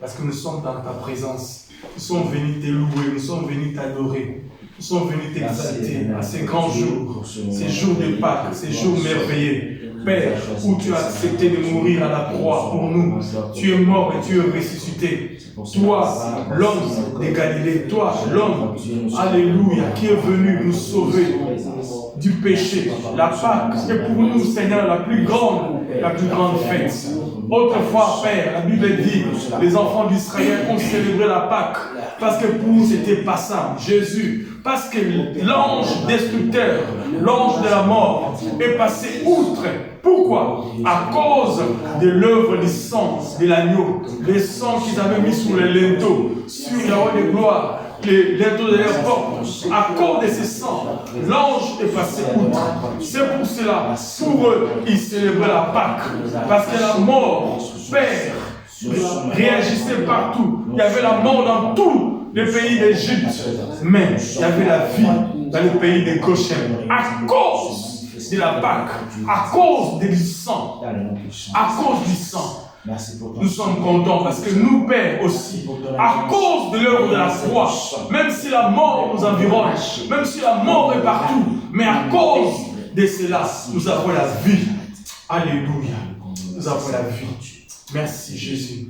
parce que nous sommes dans ta présence. Nous sommes venus te louer, nous sommes venus t'adorer. Nous sommes venus t'exalter à ces grands jours, ces jours de Pâques, ces jours merveilleux. Père, où tu as accepté de mourir à la croix pour nous. Tu es mort et tu es ressuscité. Toi, l'homme de Galilée, toi, l'homme, alléluia, qui est venu nous sauver du péché. La Pâque est pour nous, Seigneur, la plus grande fête. Autrefois, Père, la Bible dit, les enfants d'Israël ont célébré la Pâque parce que pour nous, c'était passable. Jésus, parce que l'ange destructeur, l'ange de la mort, est passé outre. Pourquoi? À cause de l'œuvre du sang de l'agneau, le sang qu'ils avaient mis sur les linteaux, sur la haute de gloire, les linteaux de leur porte. À cause de ce sang, l'ange est passé outre. C'est pour cela, pour eux, ils célébraient la Pâque. Parce que la mort, Père, réagissait partout. Il y avait la mort dans tout le pays d'Égypte. Mais il y avait la vie dans le pays de Goshen. À cause de la Pâque, à cause du sang, à cause du sang, nous sommes contents parce que nous, Père, aussi, à cause de l'œuvre de la croix, même si la mort nous environne, même si la mort est partout, mais à cause de cela, nous avons la vie. Alléluia. Nous avons la vie. Merci Jésus.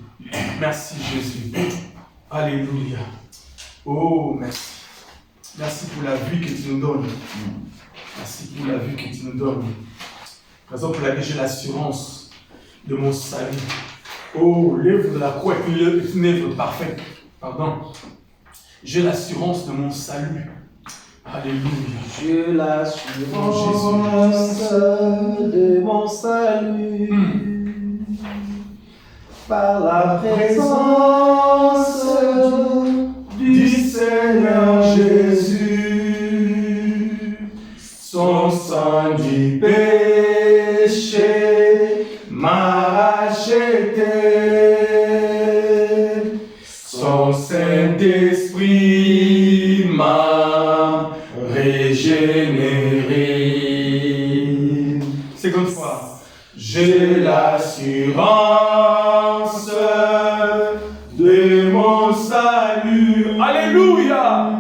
Merci Jésus. Alléluia. Oh, merci. Merci pour la vie que tu nous donnes. Merci pour la vie que tu nous donnes. Par exemple, pour laquelle j'ai l'assurance de mon salut. Oh, l'œuvre de la croix est une œuvre parfaite. Pardon. J'ai l'assurance de mon salut. Alléluia. J'ai l'assurance de mon salut. Par la présence du Seigneur Jésus. Son sang du péché m'a racheté. Son Saint-Esprit m'a régénéré. Seconde fois. J'ai l'assurance de mon salut. Alléluia.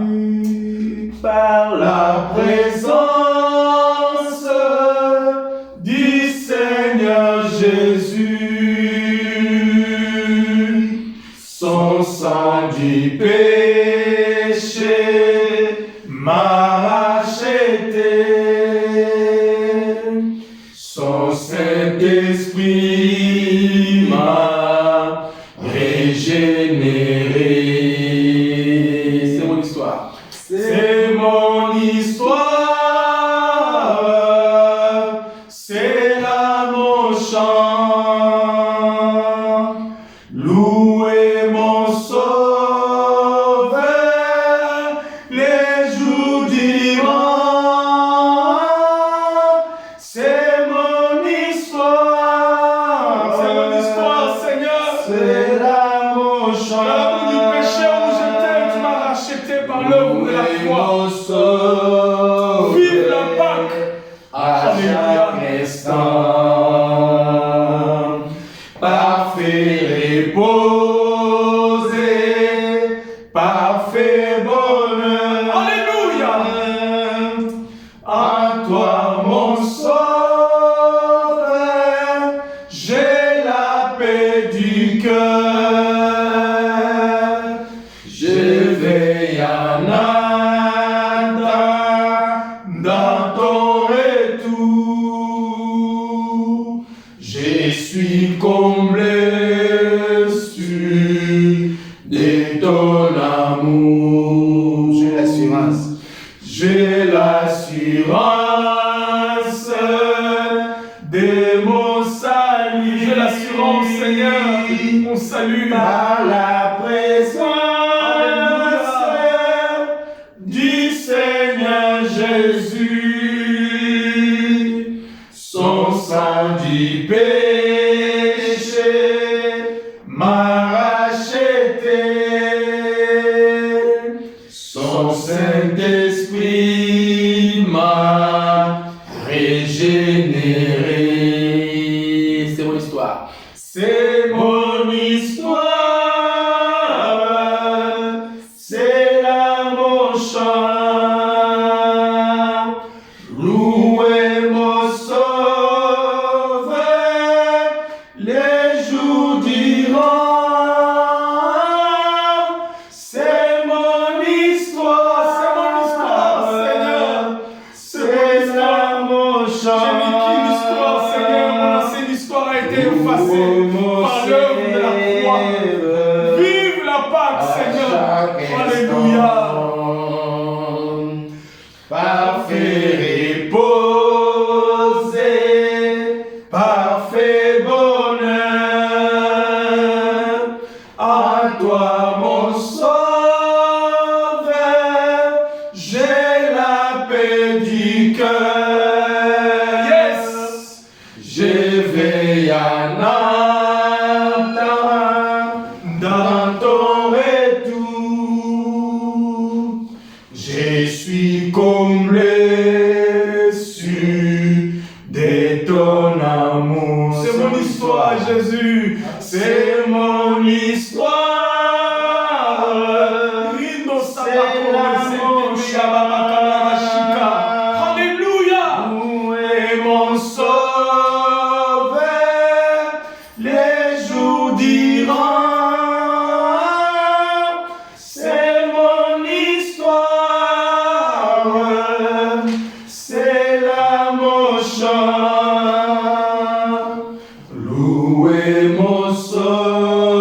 Par la présence du Seigneur Jésus. Son sang du péché m'a racheté. Son Saint-Esprit m'a régénéré. C'est mon histoire. C'est mon histoire. C'est là mon chant. Louez mon Sauveur les jours durant. C'est mon histoire. C'est mon histoire, Seigneur. C'est là mon chant. Dans la boue du péché où j'étais, tu m'as racheté par l'œuvre de la croix. Vive la Pâque. À chaque instant, parfait reposé, parfait bonheur. Alléluia. En toi, mon sauveur, j'ai la paix du cœur. Je vais en attendre dans ton retour. Je suis comblé sûr de ton amour. J'ai l'assurance. J'ai l'assurance de mon salut. J'ai l'assurance, Seigneur, mon salut. Par la présence du Seigneur Jésus. Son sang du péché m'a racheté. Son Saint-Esprit m'a régénéré. C'est mon histoire. C'est mon histoire. toi. Vive la Pâque, Seigneur. Alléluia. Parfait reposé, parfait bonheur, à toi mon sauveur, j'ai la paix du cœur. Yes. Je veille en attendant dans ton retour. Je suis comblé sur de ton amour. C'est mon histoire, Jésus. C'est mon histoire. Alléluia. Où est mon sauveur? Les jours diront, c'est mon histoire, c'est là mon chant. Louez mon sauveur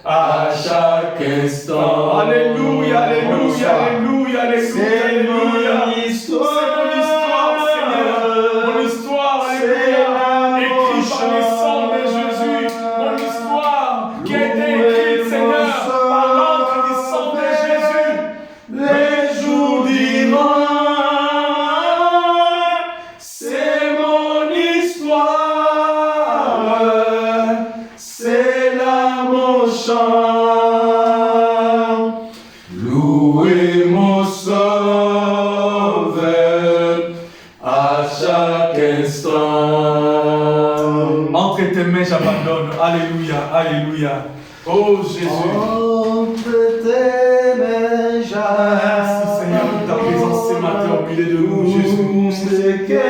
à chaque instant. Alléluia, alléluia, alléluia, alléluia. C'est mon histoire, Seigneur. Mon histoire, alléluia. Écrit par le sang de Jésus. Mon histoire qui a été écrite, Seigneur, par l'encre du sang de Jésus. Les jours diront, c'est mon histoire, c'est là mon chant. Louez mon sauveur à chaque instant. Entre tes mains, j'abandonne. Alléluia, alléluia. Oh Jésus. Entre tes mains, Merci Seigneur de ta présence ce matin au milieu de nous, Jésus. ce que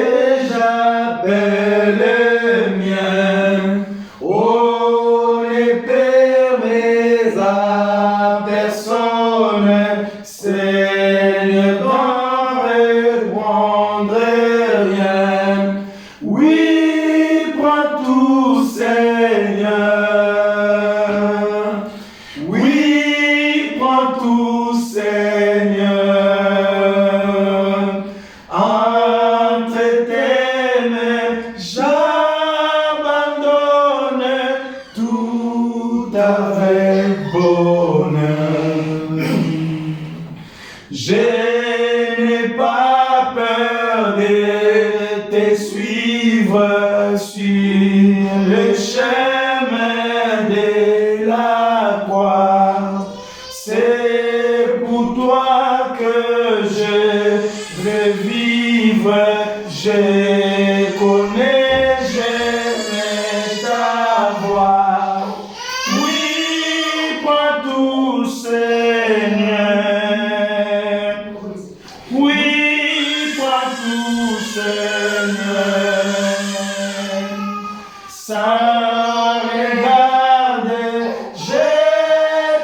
j'appelle le mien. Oh, ne permets à personne, Seigneur, d'en répondre rien. Oui, prends tout, Seigneur. Oui, prends tout, Seigneur. Entre tes mains, j'abandonne tout avec bonheur. Je n'ai pas peur de te suivre sur le chemin de la croix. C'est pour toi que je vais vivre. Je connais, j'aime ta voix. Oui, prends tout, Seigneur. Oui, prends tout, Seigneur. Sans regarder, je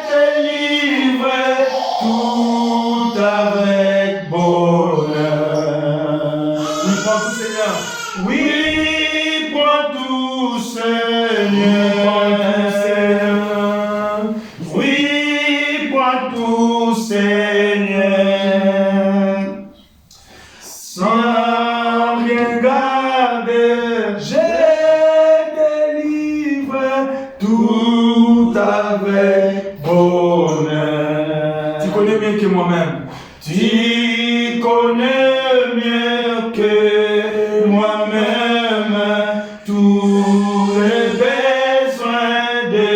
te livre tout avec bonheur. Oui, prends tout, Seigneur. Oui, prends tout, Seigneur. Oui, prends tout, Seigneur. Sans rien garder, je te livre tout avec bonheur. Tu connais mieux que moi-même. Tu connais mieux que moi-même tous les besoins de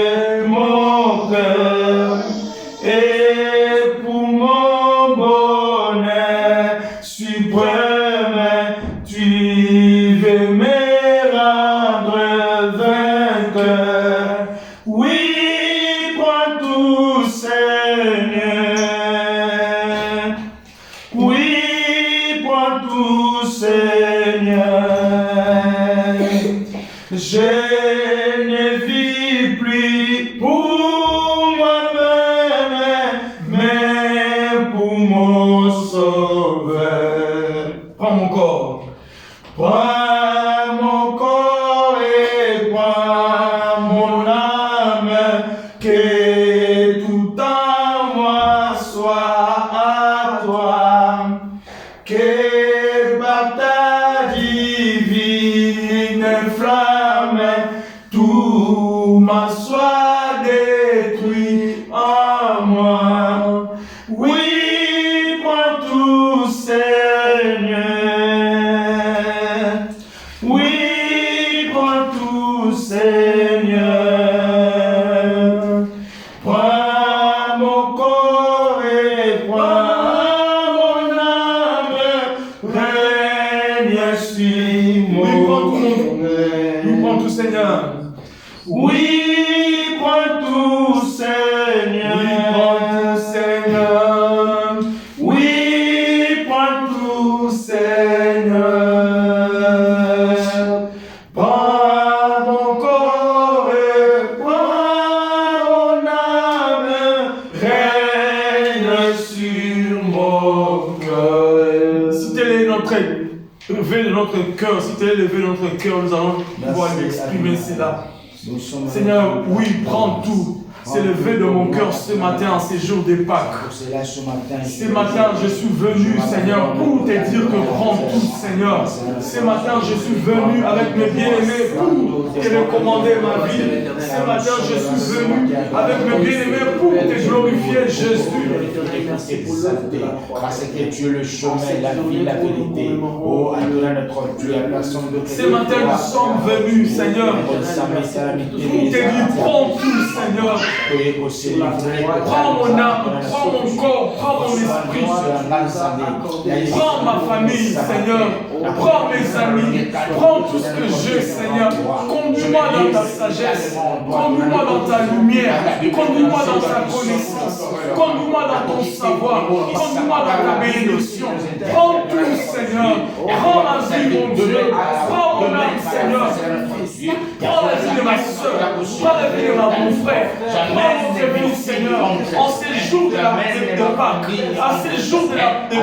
mon cœur. Et pour mon bonheur suprême, tu veux me rendre vainqueur. Oui, prends tout, Seigneur. Oui, prends tout, Seigneur. Je ne vis plus pour moi-même, mais pour mon Sauveur. Prends mon corps. Prends mon corps et prends mon soit détruit en moi. Oui, prends tout, Seigneur. Oui, prends tout, Seigneur. Prends mon corps et prends mon âme. Règne sur mon cœur. Oui, prends tout, Seigneur. Oui, prends tout, Seigneur. Oui, prends tout, Seigneur. Prends mon corps et prends mon âme. Règne sur mon cœur. Si tel est notre levé de notre cœur, si tel est levé de notre cœur, nous allons pouvoir exprimer cela. Seigneur, oui, prends tout. C'est levé de mon cœur ce matin en ces jours de Pâques. Ce matin, je suis venu, Seigneur, pour te dire que prends tout, Seigneur. Ce matin, je suis venu avec mes bien-aimés pour te recommander ma vie. Ce matin, je suis venu avec mes bien-aimés pour te glorifier, Jésus. Parce que tu es le chemin, la vie, la vérité. Oh, adorant notre Dieu, la personne de ce matin, nous sommes venus, Seigneur, pour te dire prends tout, Seigneur. Prends mon âme, prends mon corps, prends mon esprit. Prends ma famille, Seigneur. Prends mes amis. Prends tout ce que j'ai, Seigneur. Conduis-moi dans ta sagesse. Conduis-moi dans ta lumière. Conduis-moi dans ta connaissance. Conduis-moi dans ton savoir. Conduis-moi dans ta bénédiction. Prends tout, Seigneur. Prends ma vie, mon Dieu. Prends mon âme, Seigneur. Prends la vie de ma soeur. Prends la vie de mon frère. Prends notre vie, Seigneur. En ces jours de Pâques. En ces jours de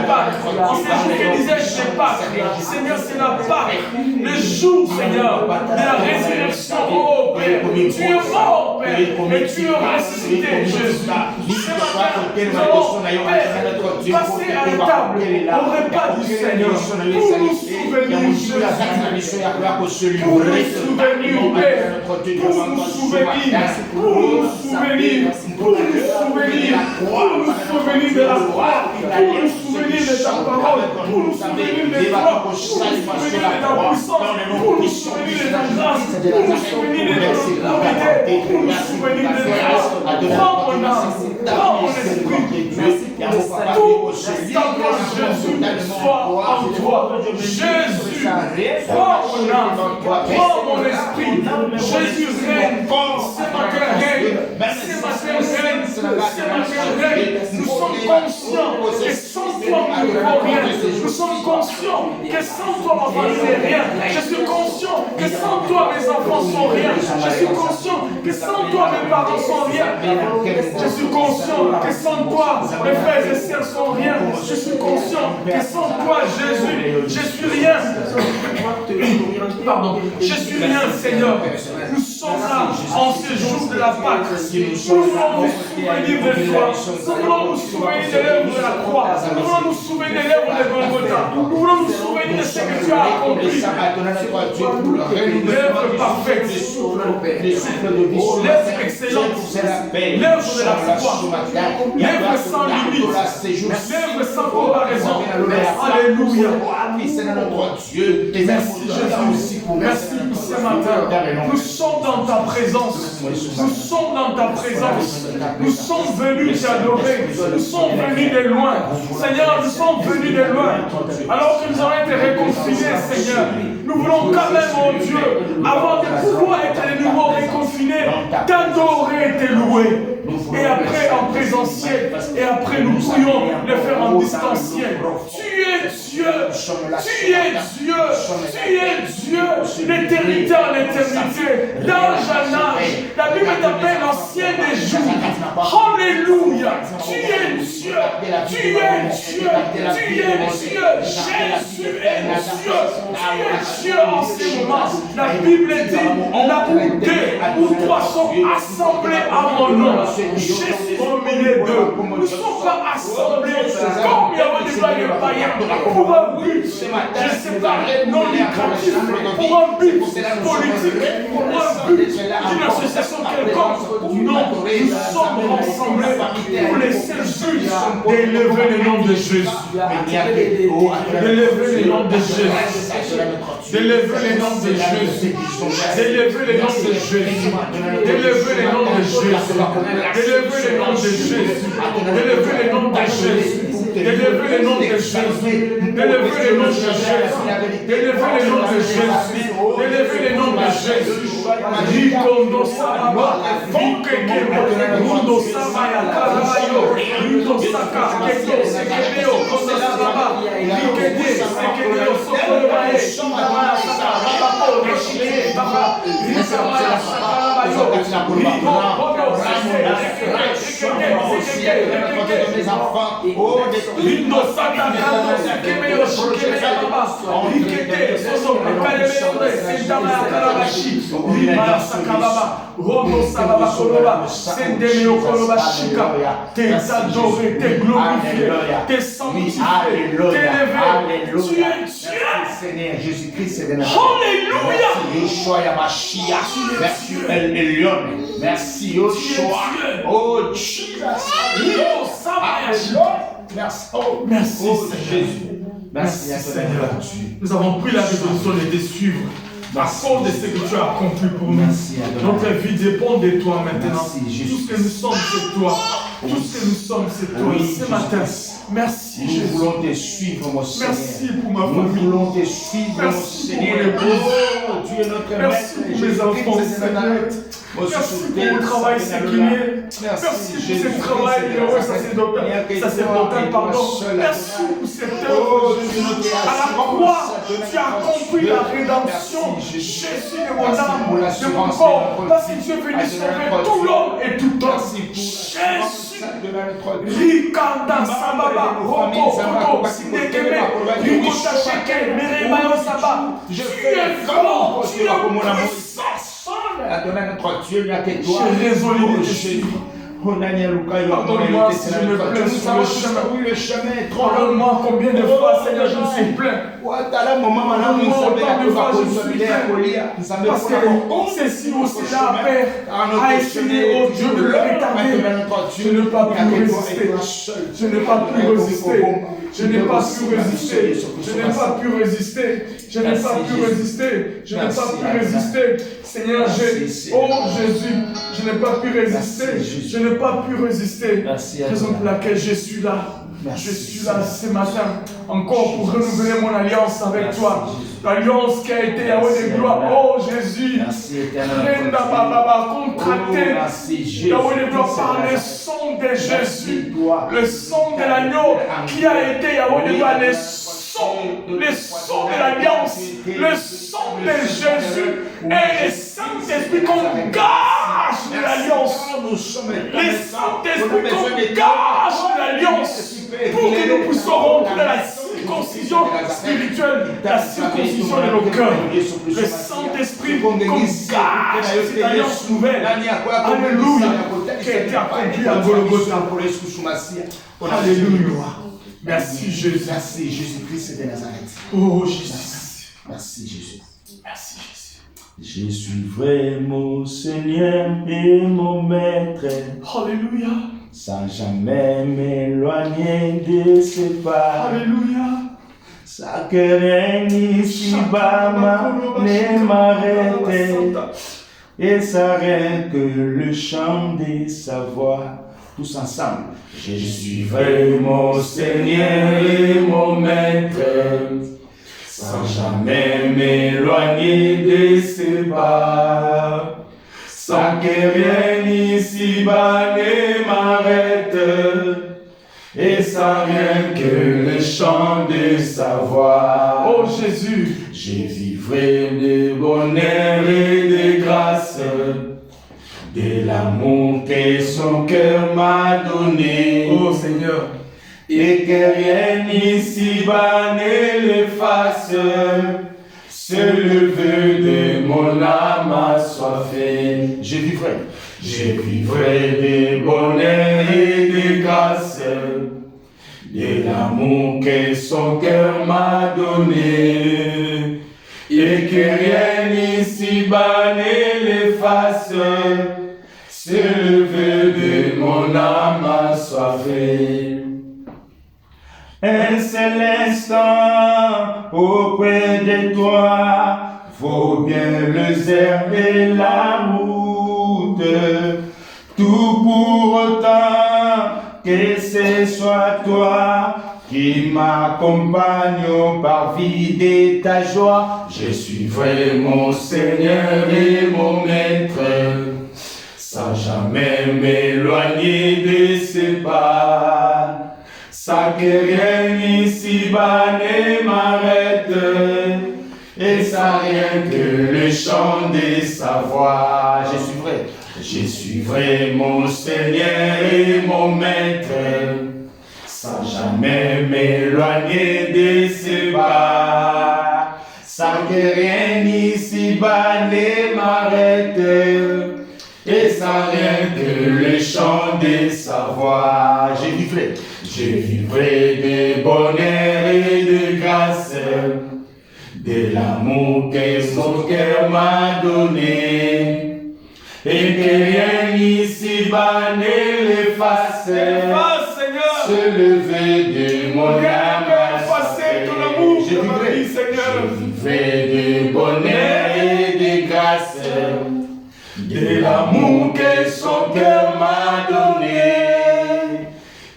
Pâques. En ces jours que disais je Pâques. Seigneur, c'est la Pâques. Le jour, Seigneur, de la résurrection. Oh Père. Tu es mort, Père. Et tu es ressuscité, Jésus. Ce matin, nous allons, Père, passer à la table au repas du Seigneur. Pour nous souvenir, Jésus. Pour nous souvenir, Père. Pour nous souvenir. Pour nous souvenir. Pour nous souvenir. Pour nous souvenir de la croix. Pour nous souvenir de ta parole. Pour nous souvenir de toi. Pour nous souvenir de ta puissance. Pour nous souvenir de ta grâce. Pour nous souvenir de ta autorité. Pour nous souvenir de ta grâce. Prends mon âme. Prends mon esprit. Tout simplement Jésus soit en toi. Jésus, prends mon âme. Prends mon esprit. Jésus règne. Ce matin règne. Ce matin règne. Ce matin règne. Nous sommes conscients que sans toi nous ne pouvons rien. Nous sommes conscients que sans toi ma famille n'est rien. Je suis conscient que sans toi mes enfants sont rien. Je suis conscient que sans toi mes parents sont rien. Je suis conscient que sans toi mes frères et sœurs sont rien. Je suis conscient que sans toi Jésus, je suis rien. Pardon, je suis rien, Seigneur. Nous sommes là en ce jour de la Pâque. Nous voulons nous souvenir de toi. Nous voulons nous souvenir de l'œuvre de la croix. Nous voulons nous souvenir de l'œuvre de Golgotha. Nous voulons nous souvenir de ce que tu as accompli. L'œuvre parfaite, l'œuvre excellente, l'œuvre de la foi, l'œuvre sans limite, l'œuvre sans comparaison. Alléluia. Merci Jésus. Merci pour ce matin. Nous sommes dans ta présence. Nous sommes dans ta présence. Nous sommes venus t'adorer. Nous sommes venus de loin. Seigneur, nous sommes venus de loin. Alors que nous avons été réconfinés, Seigneur, nous voulons quand même, mon Dieu, avant de pouvoir être de nouveau réconfinés, t'adorer et te louer. Et après en présentiel, et après nous pourrions le faire en distanciel. Tu es Dieu, tu es Dieu, tu es Dieu, l'éternité en éternité, d'âge en âge. La Bible t'appelle l'ancien des jours. Alléluia, tu es Dieu, tu es Dieu, Tu es Dieu. Jésus est Dieu. Tu es Dieu en ce moment. La Bible dit, là où deux ou trois sont assemblés à mon nom, je suis au milieu d'eux. Nous ne sommes pas assemblés comme il y avait des païens pour un but, je ne sais pas, non lucratif, pour un but politique, pour un but d'une association quelconque. Non, nous sommes rassemblés pour les seuls buts d'élever le nom de Jésus. D'élever le nom de Jésus. D'élever le nom de Jésus. D'élever le nom de Jésus. D'élever le nom de Jésus. D'élever le nom de Jésus. D'élever le nom de Jésus. D'élever le nom de Jésus. D'élever le nom de Jésus. D'élever le nom de Jésus. D'élever le nom de Jésus. Rikondo Sababa. Fokekebe. Rundo Sabaya. Karabayo. Rundo Saka. Keto. Sekebeo. Kondo Sababa. Rikede. Sekebeo. Sokolobaye. Shabaya. Sakarabako. Reshide. Baba. Risamaya. Sakarabayo. Riko. Kondo. Lindo Santa Kando Sekebeo Shikebea Baba Rikete Soso Kalebeo Sentama Karabashi Rimaya Sakababa Rondo Sababa Koloba Sendemeo Koloba Shika t'es adoré, t'es glorifié, t'es sanctifié, t'es élevé. Tu es Dieu. Seigneur Jésus-Christ de Nazareth. Alléluia. Yeshua Yamashia. Merci El Elyon. Merci Yeshua. Oh Jesus. Merci. Oh, merci Jésus. Merci Seigneur. Nous avons pris la résolution de te suivre. À cause de ce que tu as accompli pour nous. Notre vie dépend de toi maintenant. Tout ce que nous sommes, c'est toi. Tout ce que nous sommes, c'est toi. Ce matin, merci Jésus. Nous voulons te suivre, mon Seigneur. Merci pour ma famille. Nous voulons te suivre, mon Seigneur. Tu es notre maître. Merci pour mes enfants, Seigneur. Merci pour le travail séculier. Merci pour ce travail, ça c'est sacerdotal, pardon. Merci pour cette œuvre. À la croix, tu as accompli la rédemption. Jésus de mon âme, de mon corps. Parce que tu es venu sauver tout l'homme et tout homme. Jésus. Rikanda Sababa, Roko, Koto, Sidekeme, Rikota Sheke, Meremayo Saba. Tu es grand, tu es puissant. Adonai notre Dieu, il n'y a que toi. J'ai résolu de te suivre. Pardonne-moi si je me plains sur le chemin. Oui, le chemin est trop long. Pardonne-moi combien de fois, Seigneur, je me suis plaint. Parce que ceci ou cela, Père, a essayé, oh Dieu, de le retarder. Je n'ai pas pu résister. Je n'ai pas pu résister. Je n'ai pas pu résister. Je n'ai pas pu résister. Je n'ai pas pu résister. Je n'ai pas pu résister. Seigneur, oh Jésus, je n'ai pas pu résister. Je n'ai pas pu résister. Raison pour laquelle je suis là. Je suis là ce matin encore pour renouveler mon alliance avec toi. L'alliance qui a été Yahweh de gloire. Oh Jésus, contracté Yahweh de gloire par le sang de Jésus, le sang de l'agneau qui a été Yahweh de gloire, le sang de l'alliance, le sang de Jésus et le Saint-Esprit qu'on gage de l'alliance. Le Saint-Esprit qu'on gage de l'alliance pour que nous puissions rentrer dans la circoncision spirituelle, la circoncision de nos cœurs. Le Saint-Esprit qu'on gage cette alliance nouvelle. Alléluia. Qui a été accompli à Golgotha. Alléluia. Merci Jésus. Merci Jésus-Christ de Nazareth. Oh Jésus. Merci Jésus. Merci Jésus. Je suis vrai mon Seigneur et mon Maître. Alléluia. Sans jamais m'éloigner de ses pas. Alléluia. Sa querelle ici-bas ne m'arrête. Et ça rien que le chant de sa voix. Tous ensemble. Je suis vrai mon Seigneur et mon Maître. Sans jamais m'éloigner de ses pas. Sans que rien ici-bas ne m'arrête, et sans rien que le chant de sa voix. Oh Jésus, je vivrai de bonheur et de grâce, de l'amour que son cœur m'a donné. Oh Seigneur, et que rien ici-bas ne l'efface. Seul le vœu de mon âme assoiffée. Je vivrai de bonheur et de grâce, de l'amour que son cœur m'a donné, et que rien ici-bas ne l'efface. C'est le vœu de mon âme assoiffée. Un seul instant auprès de toi vaut bien le zèle et la route. Tout pour autant que ce soit toi qui m'accompagne par vie de ta joie. Je suivrai mon Seigneur et mon Maître, sans jamais m'éloigner de ses pas. Sans que rien ici-bas ne m'arrête, et sans rien que le chant de sa voix. Je suivrai mon Seigneur et mon Maître, sans jamais m'éloigner de ses pas. Sans que rien ici-bas ne m'arrête, et sans rien que le chant de sa voix. Je vivrai de bonheur et de grâce, de l'amour que son cœur m'a donné, et que rien ici-bas ne l'efface. Se lever de mon âme assoiffée. Je vivrai de bonheur et de grâce, de l'amour que son cœur m'a donné,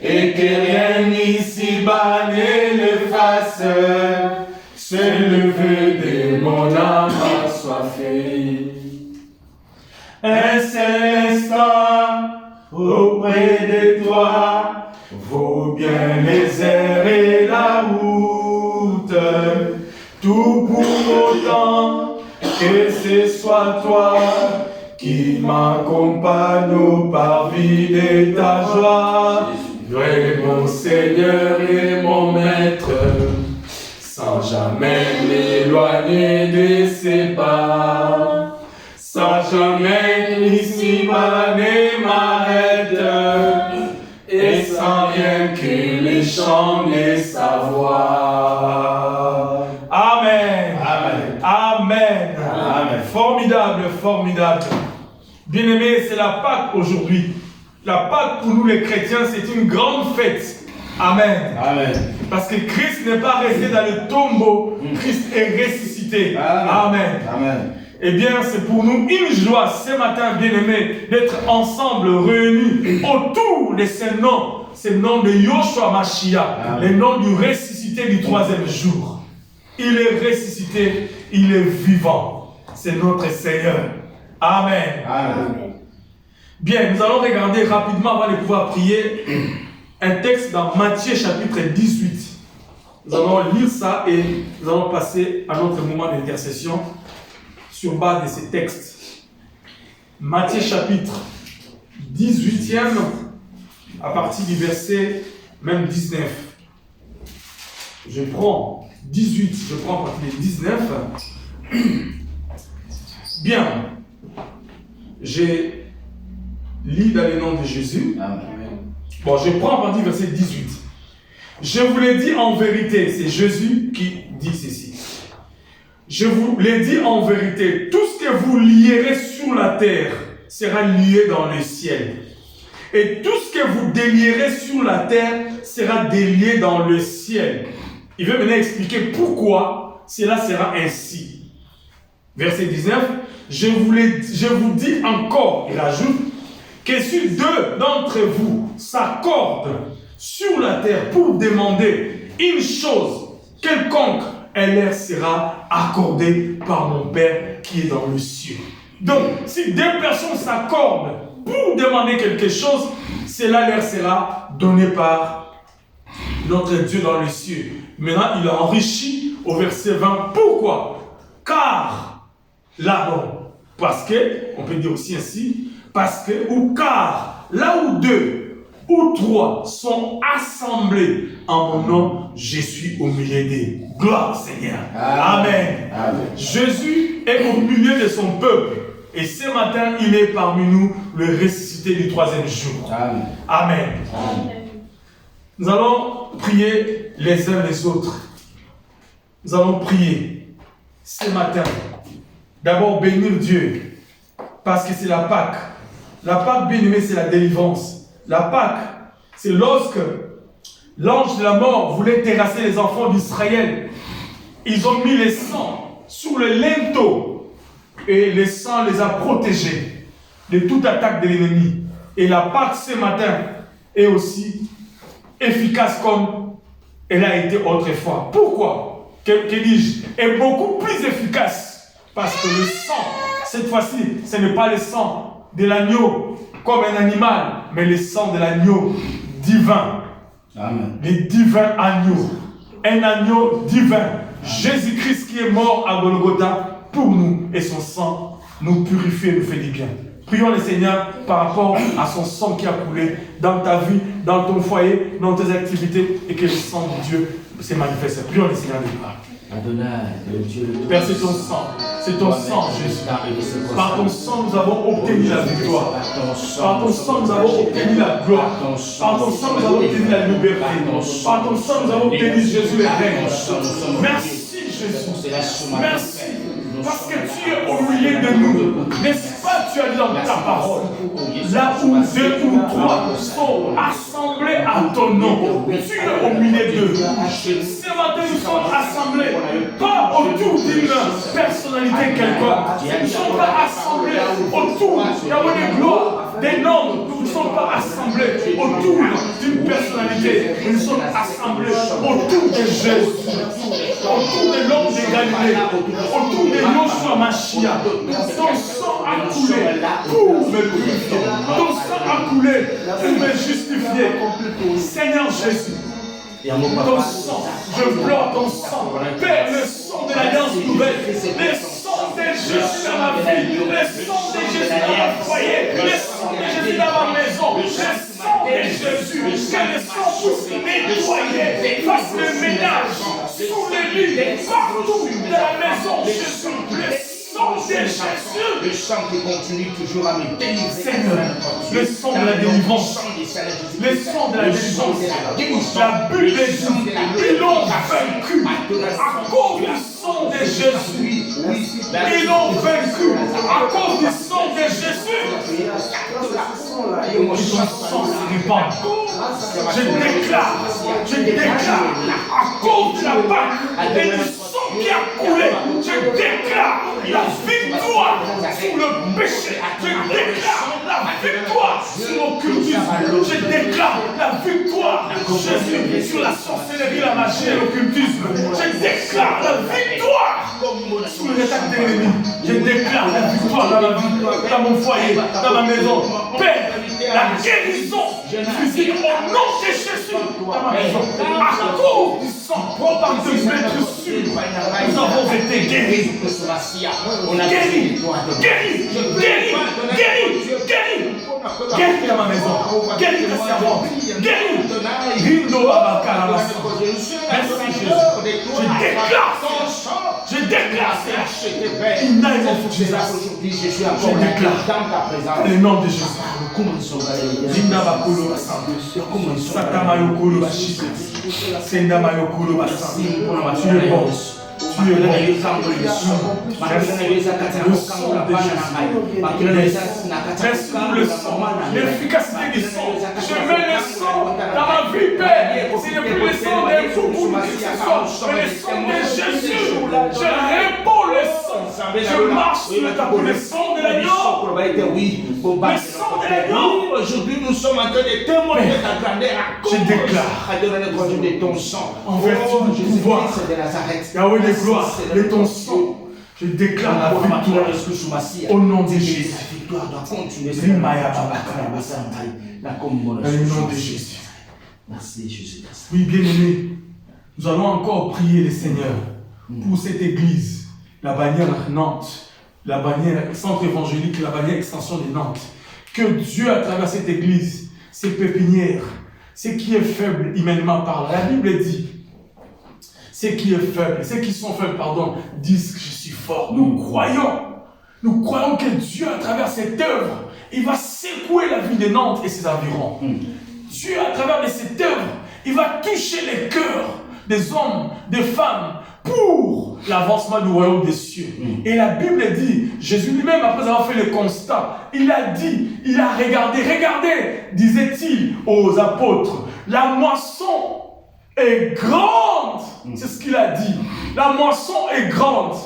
et que rien ici-bas ne l'efface. C'est le vœu de mon âme assoiffée. Un seul instant auprès de toi vaut bien les airs et la route. Tout pour autant que ce soit toi qui m'accompagne par vie de ta joie. Je mon Seigneur et mon Maître, sans jamais m'éloigner de ses pas. Sans jamais ici-bas ne m'arrête, et sans rien que les chants de sa voix. Amen. Amen. Amen. Amen. Formidable, formidable. Bien-aimés, c'est la Pâque aujourd'hui. La Pâque pour nous les chrétiens, c'est une grande fête. Amen. Amen. Parce que Christ n'est pas resté dans le tombeau, Christ est ressuscité. Amen. Amen. Eh bien, c'est pour nous une joie ce matin, bien-aimés, d'être ensemble réunis autour de ce nom. C'est le nom de Yoshua Mashiach, le nom du ressuscité du troisième jour. Il est ressuscité, il est vivant. C'est notre Seigneur. Amen. Amen. Bien, nous allons regarder rapidement avant de pouvoir prier un texte dans Matthieu chapitre 18. Nous allons lire ça et nous allons passer à notre moment d'intercession sur base de ces textes. Matthieu chapitre 18e, à partir du verset même 19. Je prends 18, je prends à partir du 19. Bien. J'ai lu dans le nom de Jésus. Amen. Bon, je prends à partir du verset 18. Je vous l'ai dit en vérité, c'est Jésus qui dit ceci. Je vous l'ai dit en vérité, tout ce que vous lierez sur la terre sera lié dans le ciel. Et tout ce que vous délierez sur la terre sera délié dans le ciel. Il veut maintenant expliquer pourquoi cela sera ainsi. Verset 19, je vous dis encore, il ajoute, que si deux d'entre vous s'accordent sur la terre pour demander une chose quelconque, elle leur sera accordée par mon Père qui est dans le ciel. Donc, si deux personnes s'accordent pour demander quelque chose, cela leur sera donné par notre Dieu dans le ciel. Maintenant, il a enrichi au verset 20. Pourquoi? Car, là, non. Parce que, on peut dire aussi ainsi, parce que, ou car, là où deux où 3 sont assemblés en mon nom, je suis au milieu d'eux. Gloire au Seigneur. Amen. Amen. Jésus est au milieu de son peuple. Et ce matin, il est parmi nous, le ressuscité du 3e jour. Amen. Amen. Amen. Nous allons prier les uns les autres. Nous allons prier ce matin. D'abord, bénir Dieu. Parce que c'est la Pâque. La Pâque, bien aimé, c'est la délivrance. La Pâque, c'est lorsque l'ange de la mort voulait terrasser les enfants d'Israël. Ils ont mis les sangs sur le linteau. Et le sang les a protégés de toute attaque de l'ennemi. Et la Pâque ce matin est aussi efficace comme elle a été autrefois. Pourquoi? Que dis-je? Est beaucoup plus efficace. Parce que le sang, cette fois-ci, ce n'est pas le sang de l'agneau comme un animal, mais le sang de l'agneau divin. Amen. Le divin agneau. Un agneau divin. Jésus-Christ qui est mort à Golgotha pour nous, et son sang nous purifie et nous fait du bien. Prions le Seigneur par rapport à son sang qui a coulé dans ta vie, dans ton foyer, dans tes activités, et que le sang de Dieu se manifeste. Prions le Seigneur de gloire. Père, c'est ton sang, Jésus. Par ton sang, nous avons obtenu la victoire. Par ton sang, nous avons obtenu la gloire. Par ton sang, nous avons obtenu la liberté. Par ton sang, nous avons obtenu Jésus le règne. Merci, Jésus. Merci. Parce que tu es au milieu de nous. N'est-ce pas, tu as dit dans ta parole, là où 2 ou 3 sont assemblés à ton nom, tu es au milieu d'eux. Ce matin, nous sommes assemblés, pas autour d'une personnalité quelconque. Nous ne sommes pas assemblés autour de gloire, des noms. Nous ne sommes pas assemblés autour d'une personnalité. Nous sommes assemblés autour de Jésus, autour de l'homme de Galilée, autour de Yoshua Mashiach. Ton sang a coulé pour me purifier. Ton sang a coulé pour me justifier. Seigneur Jésus, ton sang, je pleure ton sang. Père, le sang de l'alliance nouvelle, le sang de Jésus dans ma vie, le sang de Jésus dans mon foyer, le sang de Jésus dans ma maison, le sang de Jésus, que le sang puisse nettoyer, fasse le ménage sous le lit, partout de la maison, Jésus, le sang de Jésus. Le sang qui continue toujours à me délivrer. Seigneur, le sang de la délivrance, le sang de la délivrance, la bulle des Jésus, ils l'ont vaincu à cause du sang de Jésus. Ils l'ont vaincu à cause du sang de Jésus. Et ton sang se répand. Je déclare, à cause de la Pâque et du sang qui a coulé, je déclare la victoire sur le péché. Je déclare la victoire sur l'occultisme. Je déclare la victoire, Jésus, sur la sorcellerie, la magie et l'occultisme. Je déclare la victoire sur les attaques de l'ennemi. Je déclare la victoire dans ma vie, dans mon foyer, dans ma maison. Père, la guérison physique au nom de Jésus dans ma maison. À cause du sang, par de mettre sur, nous avons été guéris. Guéris dans ma maison. Guéris ta servante. Guéris. Rindo Abakara. Merci Jésus. Je déclare cela. Il n'a pas de Jesus. Je déclare le nom de Jésus. Zinda Bakulu Basan. Satamayokulu Bashika. Senda Mayokulu Basan. Tu es bon. Tu es bon. Le sang de Jésus. Merci pour le sang. L'efficacité du sang. Je mets le sang dans ma vie, Père. Ce n'est plus le sang d'un fou qui ce soit, mais le sang de Jésus. Je réponds le sang. Je marche sur le tapis. Le sang de l'agneau. Le sang de l'agneau. Aujourd'hui, nous sommes en train de témoigner de ta grandeur à cause de ton sang. En vertu du pouvoir, Yahweh de gloire, de ton sang, je déclare la victoire au nom de Jésus. Dans le nom de Jésus. Merci Jésus. Oui, bien-aimés, nous allons encore prier le Seigneur pour cette église, la bannière Nantes, la bannière centre évangélique, la bannière extension de Nantes. Que Dieu, à travers cette église, ces pépinières. Ce qui est faible, humainement parlant. La Bible dit, ceux qui sont faibles, disent que je suis fort. Nous croyons que Dieu, à travers cette œuvre, il va secouer la ville de Nantes et ses environs. Dieu, à travers de cette œuvre, il va toucher les cœurs des hommes, des femmes, pour l'avancement du royaume des cieux. Et la Bible dit, Jésus lui-même, après avoir fait le constat, il a regardé, disait-il aux apôtres, la moisson est grande. C'est ce qu'il a dit. La moisson est grande.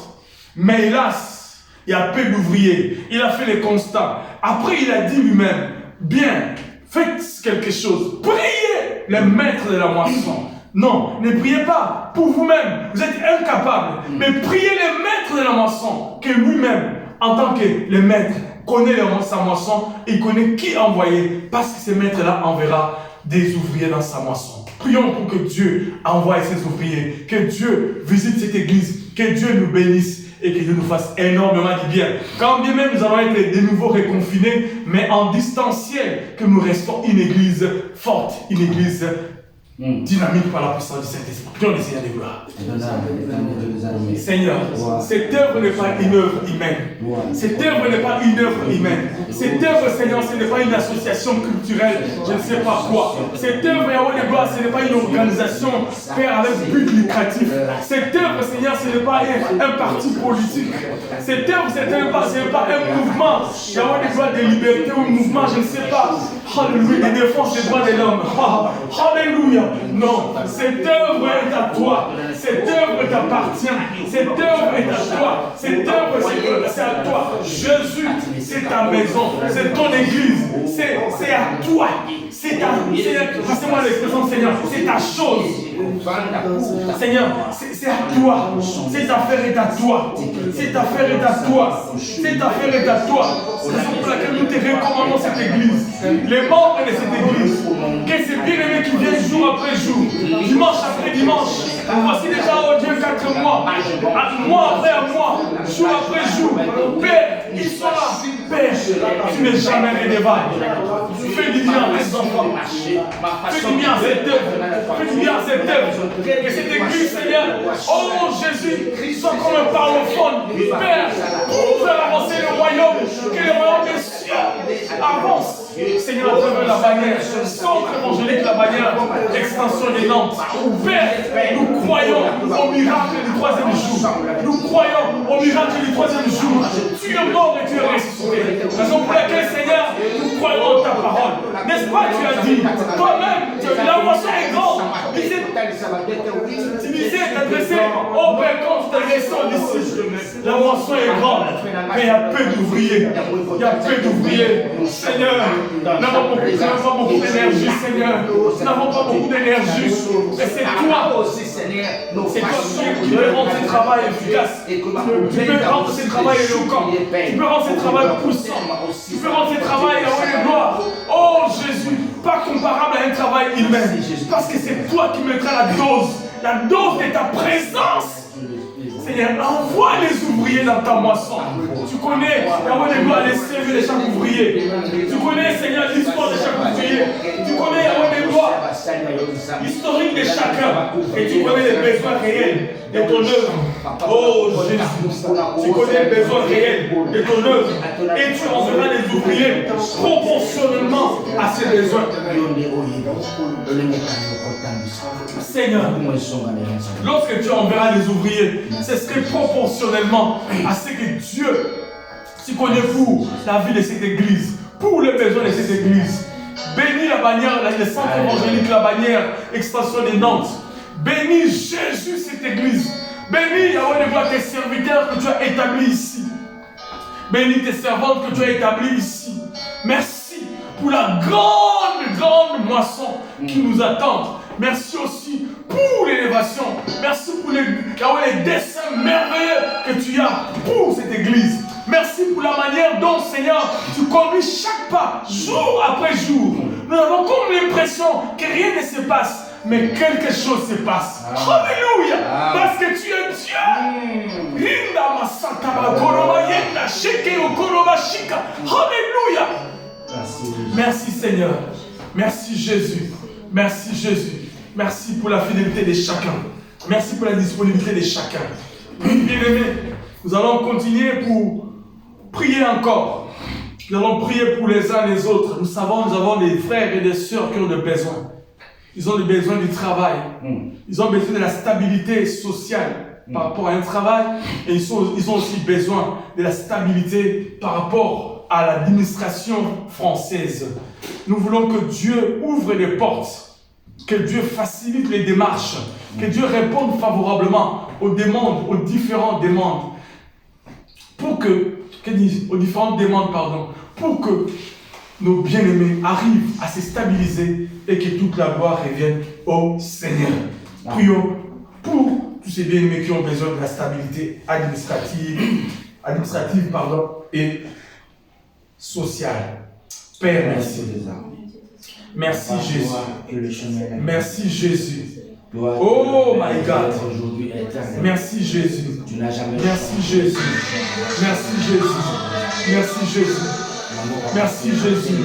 Mais hélas, il y a peu d'ouvriers. Il a fait le constat. Après, il a dit lui-même, bien, faites quelque chose. Priez le maître de la moisson. Non, ne priez pas pour vous-même. Vous êtes incapable. Mais priez le maître de la moisson, que lui-même, en tant que le maître, connaît sa moisson et connaît qui envoyer, parce que ce maître-là enverra des ouvriers dans sa moisson. Prions pour que Dieu envoie ses ouvriers, que Dieu visite cette église, que Dieu nous bénisse et que Dieu nous fasse énormément de bien. Quand bien même nous allons être de nouveau reconfinés, mais en distanciel, que nous restons une église forte, une église dynamique par la puissance du Saint-Esprit. Prions le Seigneur des gloires. Seigneur, cette œuvre n'est pas une œuvre humaine. Cette œuvre n'est pas une œuvre humaine. Cette œuvre, Seigneur, ce n'est pas une association culturelle, je ne sais pas quoi. Cette œuvre, Yahweh des gloires, ce n'est pas une organisation, Père, avec but lucratif. Cette œuvre, Seigneur, ce n'est pas un parti politique. Cette œuvre, ce n'est pas un mouvement, Yahweh des gloires, de liberté ou un mouvement, je ne sais pas. Alléluia, de défense des droits de l'homme. Alléluia. Non, cette œuvre est à toi. Cette œuvre t'appartient. Cette œuvre est à toi. Cette œuvre, c'est à toi. Jésus, c'est ta maison. C'est ton église. C'est à toi. C'est ta... Passez-moi l'expression, Seigneur. C'est ta chose. Seigneur, c'est à toi. Cette affaire est à toi. Cette affaire est à toi. Cette affaire est à toi. C'est pour laquelle nous te recommandons cette église. Les membres de cette église. Que ces bien-aimés qui viennent jour après jour, dimanche après dimanche. Voici déjà, oh Dieu, 4 mois. Mois après mois, jour après jour. Père, ils sont là. Père, tu n'es jamais redevable. Fais du bien à tes enfants. Fais du bien à cette œuvre. Fais du bien à cette œuvre. Que cette église, Seigneur, oh Jésus, soit comme un parlophone. Père, pour faire avancer le royaume, que le royaume des cieux avance. Seigneur, à travers la bannière, centre évangélique, la bannière, extension des Nantes. Père, nous croyons au miracle du 3e jour. Nous croyons au miracle du 3e jour. Tu es mort et tu es ressuscité. Raison pour laquelle, Seigneur, nous croyons en ta parole. N'est-ce pas, tu as dit, toi-même, la moisson est grande. Tu disais, t'adresser au Père quand tu t'adressais d'ici. La moisson est grande, mais il y a peu d'ouvriers. Il y a peu d'ouvriers. Seigneur, nous n'avons pas beaucoup d'énergie, Seigneur. Nous n'avons pas beaucoup d'énergie. Mais c'est toi aussi, Seigneur. C'est toi qui peux rendre ce travail efficace. Tu peux rendre ce travail éloquent. Tu peux rendre ce travail puissant. Tu peux rendre ce travail à haut de gloire. Oh Jésus, pas comparable à un travail humain. Parce que c'est toi qui mettras la dose de ta présence. Seigneur, envoie les ouvriers dans ta moisson. Tu connais, Yahweh des gloires, les CV de chaque ouvrier. Tu connais, Seigneur, l'histoire de chaque ouvrier. Tu connais, Yahweh des gloires, l'historique de chacun. Et tu connais les besoins réels de ton œuvre. Oh Jésus, tu connais les besoins réels de ton œuvre. Et tu enverras les ouvriers proportionnellement à ces besoins. Seigneur, lorsque tu enverras les ouvriers, ce serait proportionnellement à ce que Dieu, tu connais pour la vie de cette église, pour les besoins de cette église. Bénis la bannière, le centre évangélique, la bannière, extension des Nantes. Bénis Jésus cette église. Bénis Yahweh de gloire tes serviteurs que tu as établis ici. Bénis tes servantes que tu as établies ici. Merci pour la grande moisson qui nous attend. Merci aussi pour l'élévation. Merci pour les dessins merveilleux que tu as pour cette église. Merci pour la manière dont, Seigneur, tu conduis chaque pas, jour après jour. Nous avons comme l'impression que rien ne se passe, mais quelque chose se passe. Alléluia! Parce que tu es Dieu. Alléluia! Merci Seigneur. Merci Jésus. Merci Jésus. Merci pour la fidélité de chacun. Merci pour la disponibilité de chacun. Bien-aimés, nous allons continuer pour prier encore. Nous allons prier pour les uns et les autres. Nous savons, nous avons des frères et des sœurs qui ont des besoins. Ils ont des besoins du travail. Ils ont besoin de la stabilité sociale par rapport à un travail. Et ils ont aussi besoin de la stabilité par rapport à l'administration française. Nous voulons que Dieu ouvre les portes, que Dieu facilite les démarches, que Dieu réponde favorablement aux demandes, aux différentes demandes, pour que nos bien-aimés arrivent à se stabiliser et que toute la gloire revienne au Seigneur. Prions pour tous ces bien-aimés qui ont besoin de la stabilité administrative et sociale. Père, merci. Merci Jésus. Merci Jésus. Oh my God. Merci Jésus. Merci Jésus. Merci Jésus. Merci Jésus. Merci Jésus.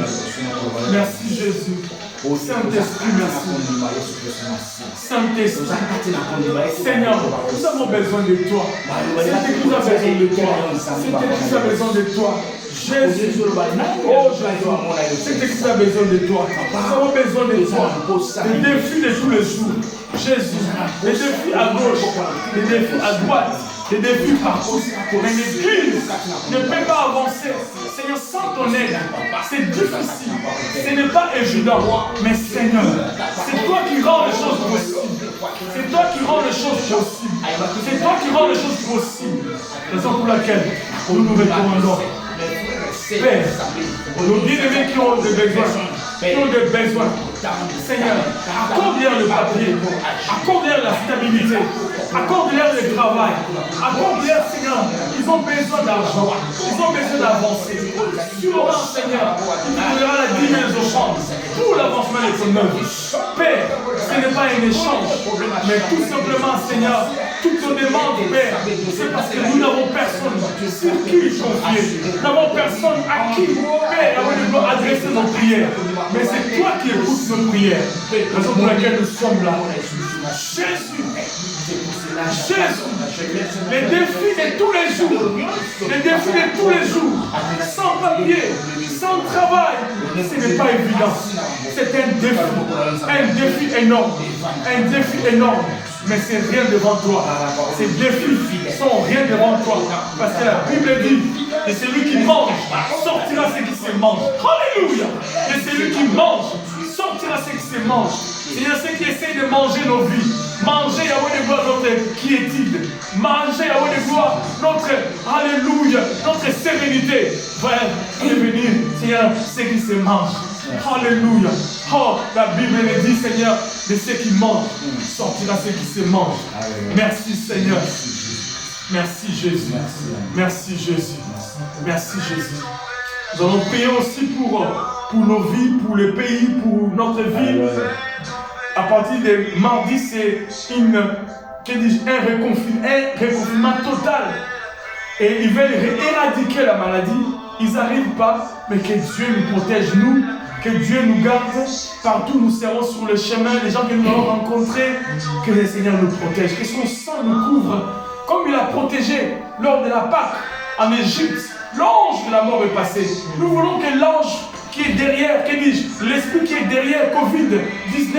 Merci Jésus. Saint-Esprit, merci. Saint-Esprit, Seigneur, nous avons besoin de toi. C'est que nous avons besoin de toi. C'est que nous avons besoin de toi. Jésus, oh Jésus, c'est que nous avons besoin de toi. Nous avons besoin de toi. Les défis de tous les jours. Jésus, les défis à gauche, les défis à droite, les défis partout. Mais l'Église ne peut pas avancer. Seigneur, sans ton aide, c'est difficile. Ce n'est pas évident. Mais Seigneur, c'est toi qui rends les choses possibles. C'est toi qui rends les choses possibles. C'est toi qui rends les choses possibles. Raison pour laquelle nous nous recommandons. Père, nos bien-aimés qui ont des besoins, Seigneur, accorde-leur le papier, accorde-leur la stabilité, accorde-leur le travail, accorde-leur, Seigneur, ils ont besoin d'argent, ils ont besoin d'avancer. Sûrement, Seigneur, il nous donnera la divine offrande pour l'avancement de ton œuvre. Père, ce n'est pas un échange, mais tout simplement, Seigneur, toutes nos demandes, Père, c'est parce que nous n'avons personne sur qui confier. Nous n'avons personne à qui, Père, nous adresser nos prières. Mais c'est toi qui écoutes nos prières. Raison pour laquelle nous sommes là. Jésus, les défis de tous les jours, les défis de tous les jours, sans papier, sans travail, ce n'est pas évident. C'est un défi énorme, mais c'est rien devant toi. Ces défis sont rien devant toi. Parce que la Bible dit, et celui qui mange sortira ce qui se mange. Alléluia. Et celui qui mange sortira ce qui se mange. Seigneur, ceux qui essayent de manger nos vies, manger Yahweh de gloire notre quiétude, manger Yahweh de gloire notre alléluia, notre sérénité, va devenir, Seigneur, ce qui se mange. Alléluia. Oh, la Bible le dit, Seigneur, de ceux qui mangent, sortira ce qui se mange. Merci, Seigneur. Merci, Jésus. Merci, Jésus. Merci, Jésus. Nous allons prier aussi pour nos vies, pour le pays, pour notre ville. À partir de mardi, c'est un reconfinement total. Et ils veulent éradiquer la maladie. Ils n'arrivent pas, mais que Dieu nous protège, nous. Que Dieu nous garde. Partout nous serons sur le chemin. Les gens que nous allons rencontrer, que le Seigneur nous protège. Que son sang nous couvre. Comme il a protégé lors de la Pâque en Égypte. L'ange de la mort est passé. Nous voulons que l'ange qui est derrière, l'esprit qui est derrière Covid-19,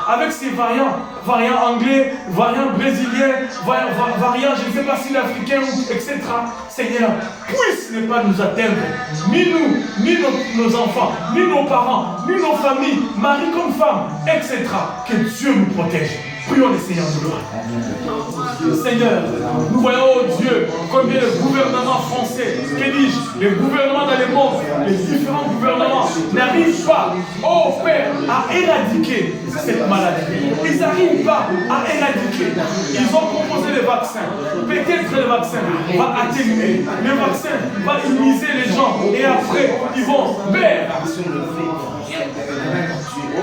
avec ses variants anglais, variants brésiliens, variants, je ne sais pas si l'africain, etc. Seigneur, puisse ne pas nous atteindre, ni nous, ni nos enfants, ni nos parents, ni nos familles, mari comme femme, etc. Que Dieu nous protège. Prions le Seigneur de gloire. Seigneur, nous voyons, oh Dieu, combien le gouvernement français, que dis-je, les gouvernements dans le monde, les différents gouvernements n'arrivent pas, oh Père, à éradiquer cette maladie. Ils n'arrivent pas à éradiquer. Ils ont proposé les vaccins. Peut-être que le vaccin va atténuer. Le vaccin va immuniser les gens. Et après, ils vont Père,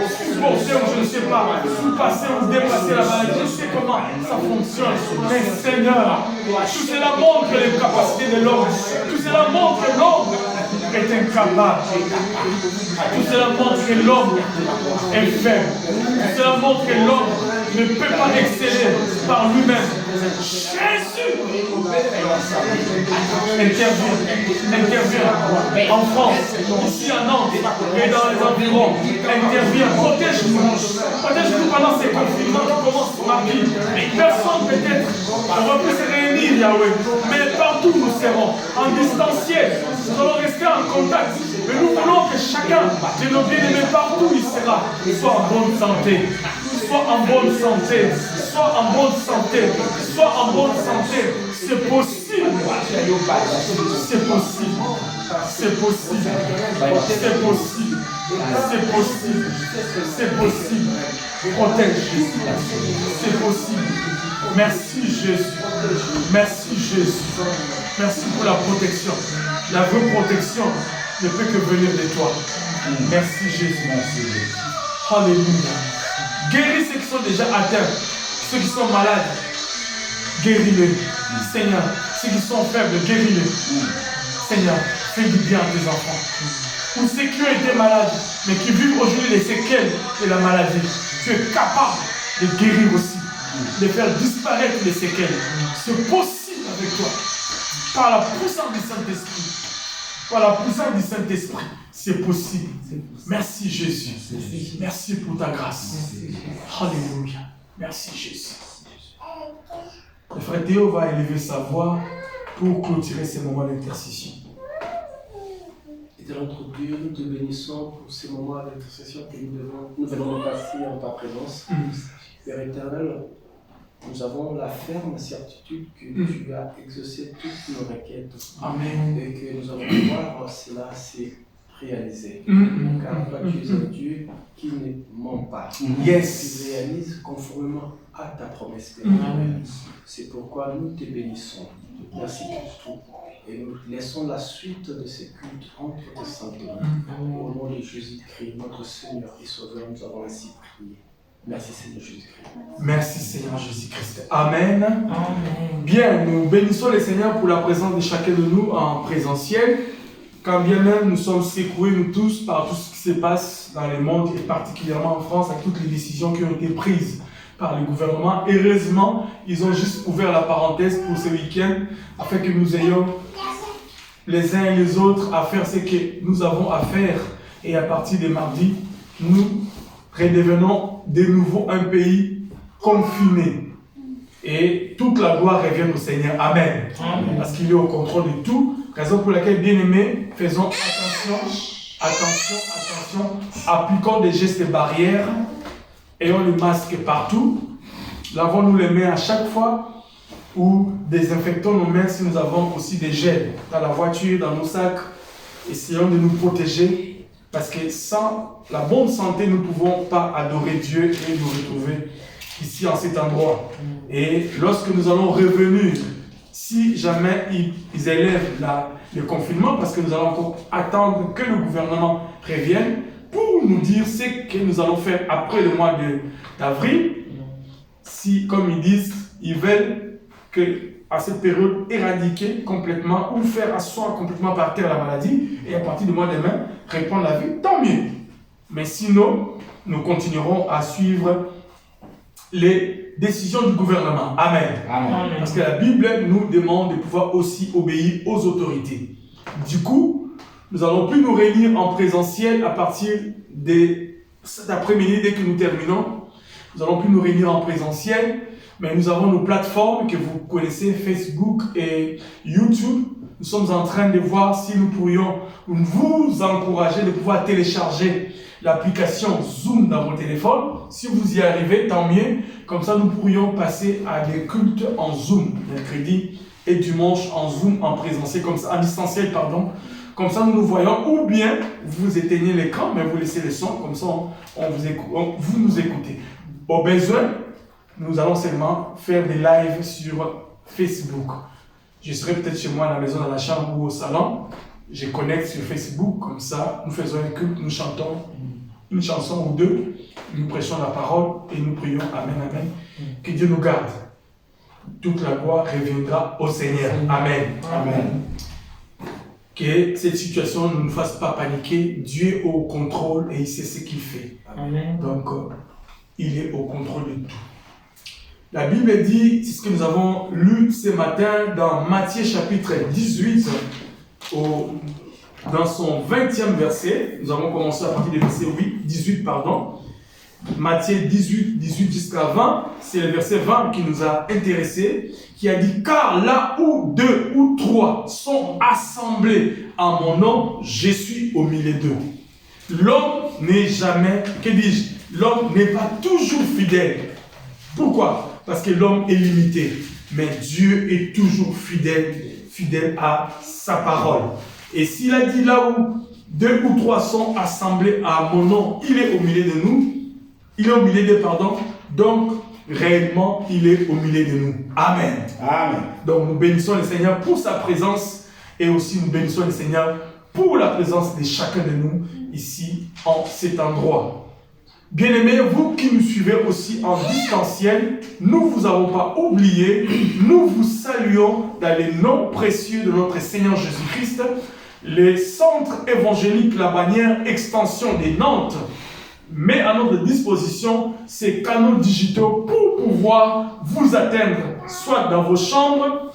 supporter ou je ne sais pas, sous-passer ou dépasser la maladie. Je sais comment ça fonctionne. Mais Seigneur, tout cela montre les capacités de l'homme. Tout cela montre l'homme est incapable. Tout cela montre que l'homme est faible. Tout cela montre que l'homme ne peut pas exceller par lui-même. Jésus intervient en France, ici à Nantes et dans les environs. Intervient, protège-nous pendant ces confinements qui commencent ma vie. Personne peut-être aurait pu se réunir, Yahweh, mais partout nous serons en distanciel. Nous allons rester en contact. Mais nous voulons que chacun de nos bien-aimés, partout il sera, soit en bonne santé. Soit en bonne santé, soit en bonne santé, soit en bonne santé. C'est possible. C'est possible. C'est possible. C'est possible. C'est possible. C'est possible. Protège Jésus. C'est possible. Merci Jésus. Merci Jésus. Merci pour la protection. La vraie protection ne peut que venir de toi. Merci Jésus. Merci Jésus. Alléluia. Guéris ceux qui sont déjà atteints, ceux qui sont malades, guéris-les. Seigneur, ceux qui sont faibles, guéris-les. Seigneur, fais du bien à tes enfants. Ou ceux qui ont été malades, mais qui vivent aujourd'hui les séquelles de la maladie, tu es capable de guérir aussi, de faire disparaître les séquelles. C'est possible avec toi, par la puissance du Saint-Esprit. Par la puissance du Saint-Esprit, c'est possible. Merci Jésus. Merci pour ta grâce. Alléluia. Merci Jésus. Le frère Théo va élever sa voix pour clôturer ces moments d'intercession. Éternel notre Dieu, nous te bénissons pour ces moments d'intercession que nous venons de passer en ta présence. Père éternel, nous avons la ferme certitude que tu as exaucé toutes nos requêtes. Amen. Et que nous allons voir cela s'est réalisé. Car toi, tu es un Dieu qui ne ment pas. Yes. Tu réalises conformément à ta promesse. C'est pourquoi nous te bénissons. Merci pour tout. Et nous laissons la suite de ces cultes entre tes saintes mains. Au nom de Jésus-Christ, notre Seigneur et Sauveur, nous avons ainsi prié. Merci Seigneur Jésus-Christ. Merci Seigneur Jésus-Christ. Amen. Amen. Bien, nous bénissons le Seigneur pour la présence de chacun de nous en présentiel. Quand bien même nous sommes secoués, nous tous, par tout ce qui se passe dans le monde et particulièrement en France, avec toutes les décisions qui ont été prises par le gouvernement. Heureusement, ils ont juste ouvert la parenthèse pour ce week-end afin que nous ayons les uns et les autres à faire ce que nous avons à faire. Et à partir de mardi, nous redevenons de nouveau un pays confiné. Et toute la gloire revient au Seigneur. Amen. Amen. Parce qu'il est au contrôle de tout. Raison pour laquelle, bien aimés, faisons attention, appliquons des gestes barrières, ayons le masque partout, lavons-nous les mains à chaque fois, ou désinfectons nos mains si nous avons aussi des gels dans la voiture, dans nos sacs. Essayons de nous protéger, parce que sans la bonne santé, nous ne pouvons pas adorer Dieu et nous retrouver ici en cet endroit. Et lorsque nous allons revenir, si jamais ils élèvent le confinement, parce que nous allons encore attendre que le gouvernement revienne pour nous dire ce que nous allons faire après le mois d'avril, si, comme ils disent, ils veulent que à cette période éradiquer complètement ou faire asseoir complètement par terre la maladie et à partir du mois de mai, reprendre la vie, tant mieux. Mais sinon, nous continuerons à suivre les décisions du gouvernement. Amen. Amen. Parce que la Bible nous demande de pouvoir aussi obéir aux autorités. Du coup, nous n'allons plus nous réunir en présentiel à partir de cet après-midi dès que nous terminons. Nous n'allons plus nous réunir en présentiel, mais nous avons nos plateformes que vous connaissez, Facebook et YouTube. Nous sommes en train de voir si nous pourrions vous encourager de pouvoir télécharger l'application Zoom dans vos téléphones. Si vous y arrivez, tant mieux. Comme ça, nous pourrions passer à des cultes en Zoom, mercredi et dimanche en Zoom, en présentiel, comme ça, en distanciel, pardon. Comme ça, nous nous voyons. Ou bien, vous éteignez l'écran, mais vous laissez le son. Comme ça, vous nous écoutez. Au besoin, nous allons seulement faire des lives sur Facebook. Je serai peut-être chez moi à la maison, dans la chambre ou au salon. Je connecte sur Facebook, comme ça, nous faisons un culte, nous chantons une chanson ou deux, nous prêchons la parole et nous prions. Amen, amen. Que Dieu nous garde. Toute la gloire reviendra au Seigneur. Amen. Amen. que cette situation ne nous fasse pas paniquer. Dieu est au contrôle et il sait ce qu'il fait. Amen. Donc, il est au contrôle de tout. La Bible dit, c'est ce que nous avons lu ce matin dans Matthieu chapitre 18, dans son 20e verset. Nous avons commencé à partir du verset 18, pardon. Matthieu 18 jusqu'à 20, c'est le verset 20 qui nous a intéressés, qui a dit « Car là où 2 ou 3 sont assemblés en mon nom, je suis au milieu d'eux. » L'homme n'est jamais, que dis-je, l'homme n'est pas toujours fidèle. Pourquoi? Parce que l'homme est limité, mais Dieu est toujours fidèle à sa parole. Et s'il a dit là où 2 ou 3 sont assemblés à mon nom, il est au milieu de nous. Il est au milieu de, donc réellement, il est au milieu de nous. Amen. Amen. Donc nous bénissons le Seigneur pour sa présence et aussi nous bénissons le Seigneur pour la présence de chacun de nous ici en cet endroit. Bien-aimés, vous qui nous suivez aussi en distanciel, nous ne vous avons pas oublié, nous vous saluons dans les noms précieux de notre Seigneur Jésus-Christ, les centres évangéliques La Bannière Extension des Nantes met à notre disposition ces canaux digitaux pour pouvoir vous atteindre, soit dans vos chambres,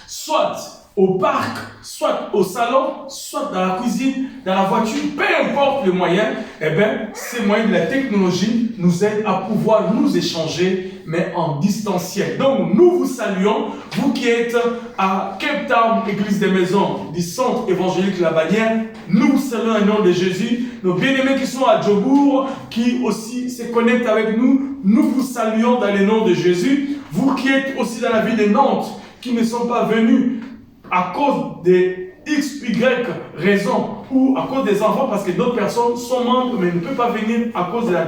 soit au parc, soit au salon, soit dans la cuisine, dans la voiture, peu importe le moyen, eh bien, ces moyens de la technologie nous aident à pouvoir nous échanger, mais en distanciel. Donc, nous vous saluons, vous qui êtes à Cape Town, Église des Maisons, du Centre évangélique La Bannière, nous vous saluons au nom de Jésus. Nos bien-aimés qui sont à Djobourg, qui aussi se connectent avec nous, nous vous saluons dans le nom de Jésus. Vous qui êtes aussi dans la ville de Nantes, qui ne sont pas venus à cause des X, Y raisons ou à cause des enfants, parce que d'autres personnes sont membres mais ne peuvent pas venir à cause de la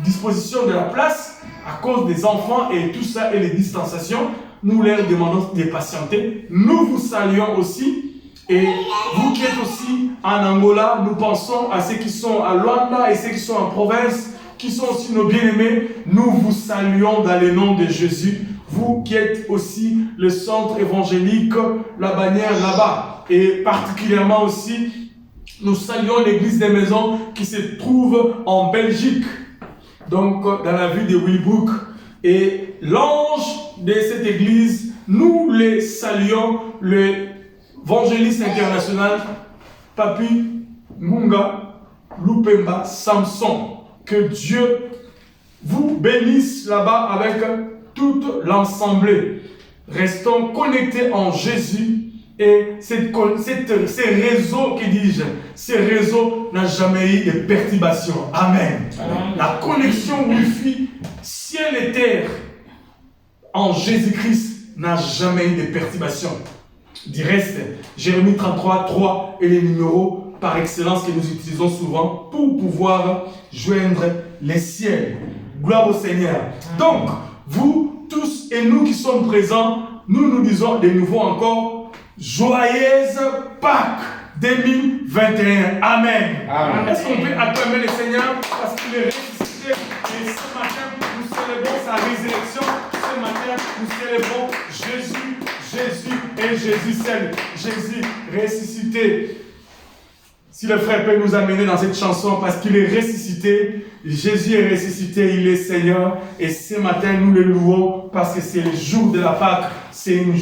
disposition de la place, à cause des enfants et tout ça et les distanciations, nous leur demandons de patienter. Nous vous saluons aussi. Et vous qui êtes aussi en Angola, nous pensons à ceux qui sont à Luanda et ceux qui sont en province, qui sont aussi nos bien-aimés. Nous vous saluons dans le nom de Jésus. Vous qui êtes aussi le centre évangélique, La Bannière là-bas. Et particulièrement aussi, nous saluons l'église des Maisons qui se trouve en Belgique. Donc, dans la ville de Willebroek. Et l'ange de cette église, nous les saluons, l'évangéliste international, Papi Munga Lupemba Samson. Que Dieu vous bénisse là-bas avec toute l'assemblée. Restons connectés en Jésus et ces réseaux, que dis-je, ces réseaux n'ont jamais eu de perturbations. Amen. Amen. La connexion Wi-Fi, ciel et terre en Jésus-Christ n'a jamais eu de perturbations. Du reste, Jérémie 33, 3 est le numéro par excellence que nous utilisons souvent pour pouvoir joindre les ciels. Gloire au Seigneur. Donc, vous tous et nous qui sommes présents, nous disons de nouveau encore, joyeuse Pâques 2021. Amen. Amen. Est-ce qu'on peut acclamer le Seigneur parce qu'il est ressuscité et ce matin, nous célébrons sa résurrection. Ce matin, nous célébrons Jésus et Jésus seul. Jésus ressuscité. Si le frère peut nous amener dans cette chanson, parce qu'il est ressuscité, Jésus est ressuscité, il est Seigneur. Et ce matin, nous le louons parce que c'est le jour de la Pâque. C'est une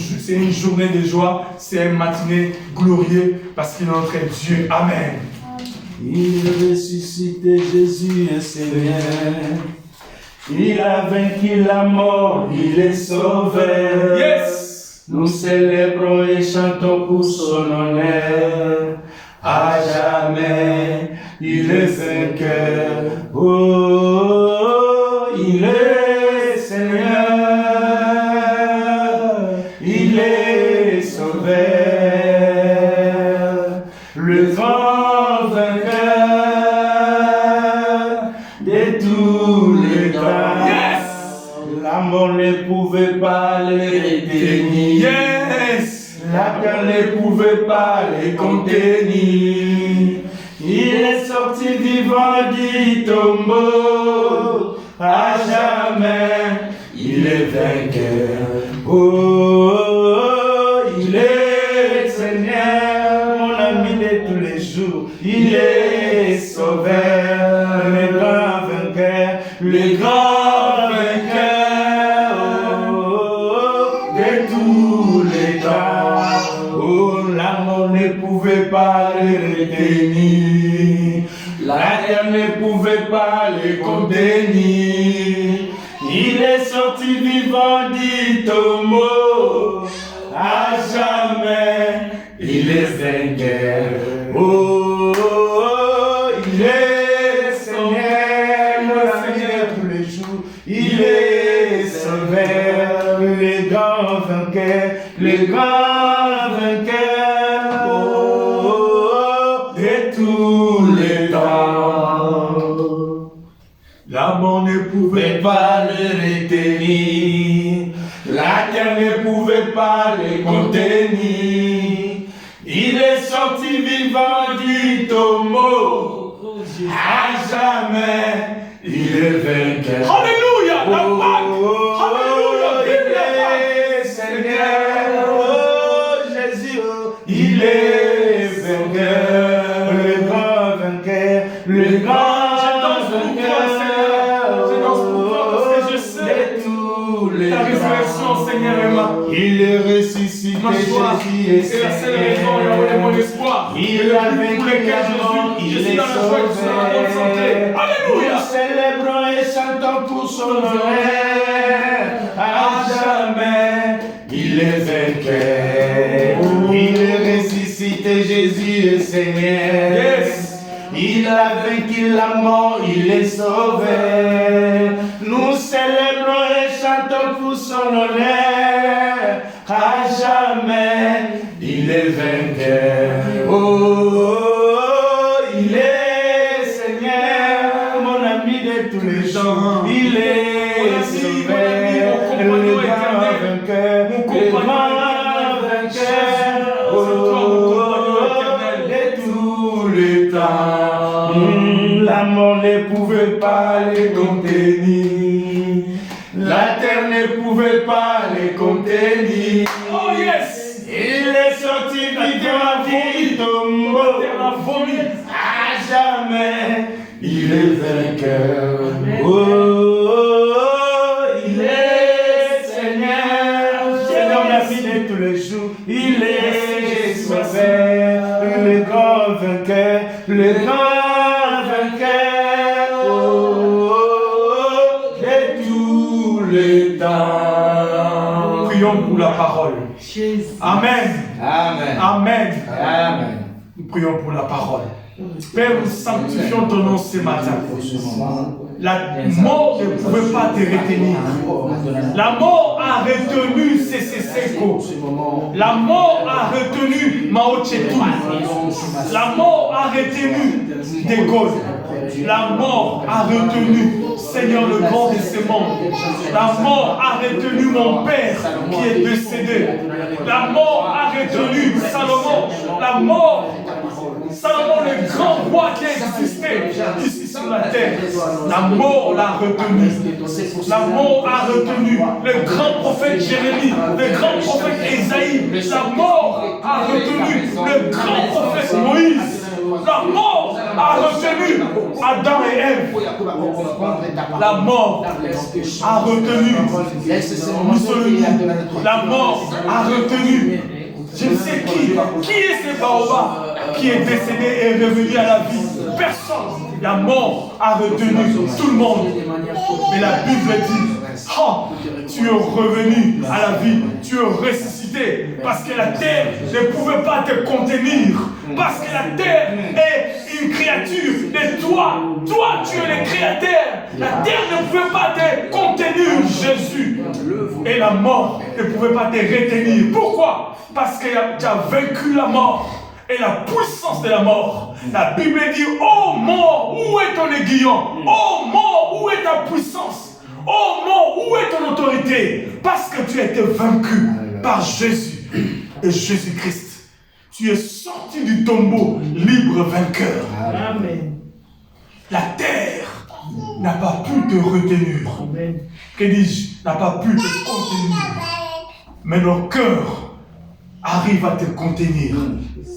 journée de joie, c'est une matinée glorieuse parce qu'il est notre Dieu. Amen. Il est ressuscité, Jésus est Seigneur. Il a vaincu la mort, il est sauveur. Yes! Nous célébrons et chantons pour son honneur. À jamais, il est vainqueur. Oh, il est Seigneur. Il est sauveur. Le grand vainqueur de tous les temps. Yes! La mort ne pouvait pas les retenir. Yes! La terre ne pouvait pas les contenir. Il est sorti vivant du tombeau. À jamais, il est vainqueur. Oh, il est Seigneur. terre ne pouvait pas le contenir. Il est sorti vivant, dit au mot, à jamais, il est vainqueur. Oh, il est Seigneur, mon Seigneur tous les jours. Il est sauveur, le grand vainqueur, le grand vainqueur, de tous les temps. La mort ne pouvait pas le retenir, la terre ne pouvait pas le contenir. Il est sorti vivant, dit au mot, à jamais, il est vainqueur. Alléluia, la Pâque. Alléluia, vive la Pâque. Seigneur, oh Jésus, il est vainqueur, le grand vainqueur, le grand vainqueur. Je danse pour toi parce que je sais ta résurrection, Seigneur, est ma. Il est ressuscité, Ma joie Jésus est et la seule raison et mon espoir. Il a vaincu la mort, je suis dans la joie, je suis dans la bonne santé. Alléluia. Nous célébrons et chantons pour son honneur. À jamais, il est vainqueur. Il est ressuscité, Jésus est Seigneur. Yes. Il a vaincu la mort, il est sauvé. Nous célébrons et chantons pour son honneur. À jamais, il est vainqueur. Oh, il est Seigneur, mon ami de tous les jours. Il est sauveur, le grand vainqueur, le grand vainqueur. Oh, de tous les temps. La mort ne pouvait pas les contenir. La terre ne pouvait pas les contenir. Oh yes. Il est sorti vivant, dit au mot, à jamais, il est vainqueur. Oh, il est Seigneur, Seigneur la vie de tous les jours. Il est sauveur, le grand vainqueur, le grand vainqueur. Oh, de tous les temps. Prions pour la parole. Amen. Amen. Amen. Amen. Nous prions pour la parole. Père, nous sanctifions ton nom ce matin. La mort ne pouvait pas te retenir. La mort a retenu Seko. La mort a retenu Mao Tse-tung. La mort a retenu De Gaulle. La mort a retenu Seigneur le grand de ce monde. La mort a retenu mon père qui est décédé. La mort a retenu Salomon. La mort, Salomon le grand roi qui a existé ici sur la terre. La mort l'a retenu. La mort a retenu le grand prophète Jérémie, le grand prophète Esaïe. La mort a retenu le grand prophète Moïse. La mort a retenu Adam et Ève. La mort a retenu Mussolini. La mort a retenu, je ne sais qui est ce baobab qui est décédé et est revenu à la vie. Personne. La mort a retenu tout le monde. Mais la Bible dit, oh, tu es revenu à la vie, tu es ressuscité, parce que la terre ne pouvait pas te contenir, parce que la terre est une créature de toi. Toi, tu es le créateur. La terre ne pouvait pas te contenir, Jésus. Et la mort ne pouvait pas te retenir. Pourquoi? Parce que tu as vaincu la mort et la puissance de la mort. La Bible dit, oh mort, où est ton aiguillon? Oh mort, où est ta puissance? Oh mort, où est ton autorité? Parce que tu as été vaincu par Jésus et Jésus-Christ. Tu es sorti du tombeau libre vainqueur. Amen. La terre n'a pas pu te retenir. Amen. Que dis-je? N'a pas pu te contenir. Mais nos cœurs arrivent à te contenir.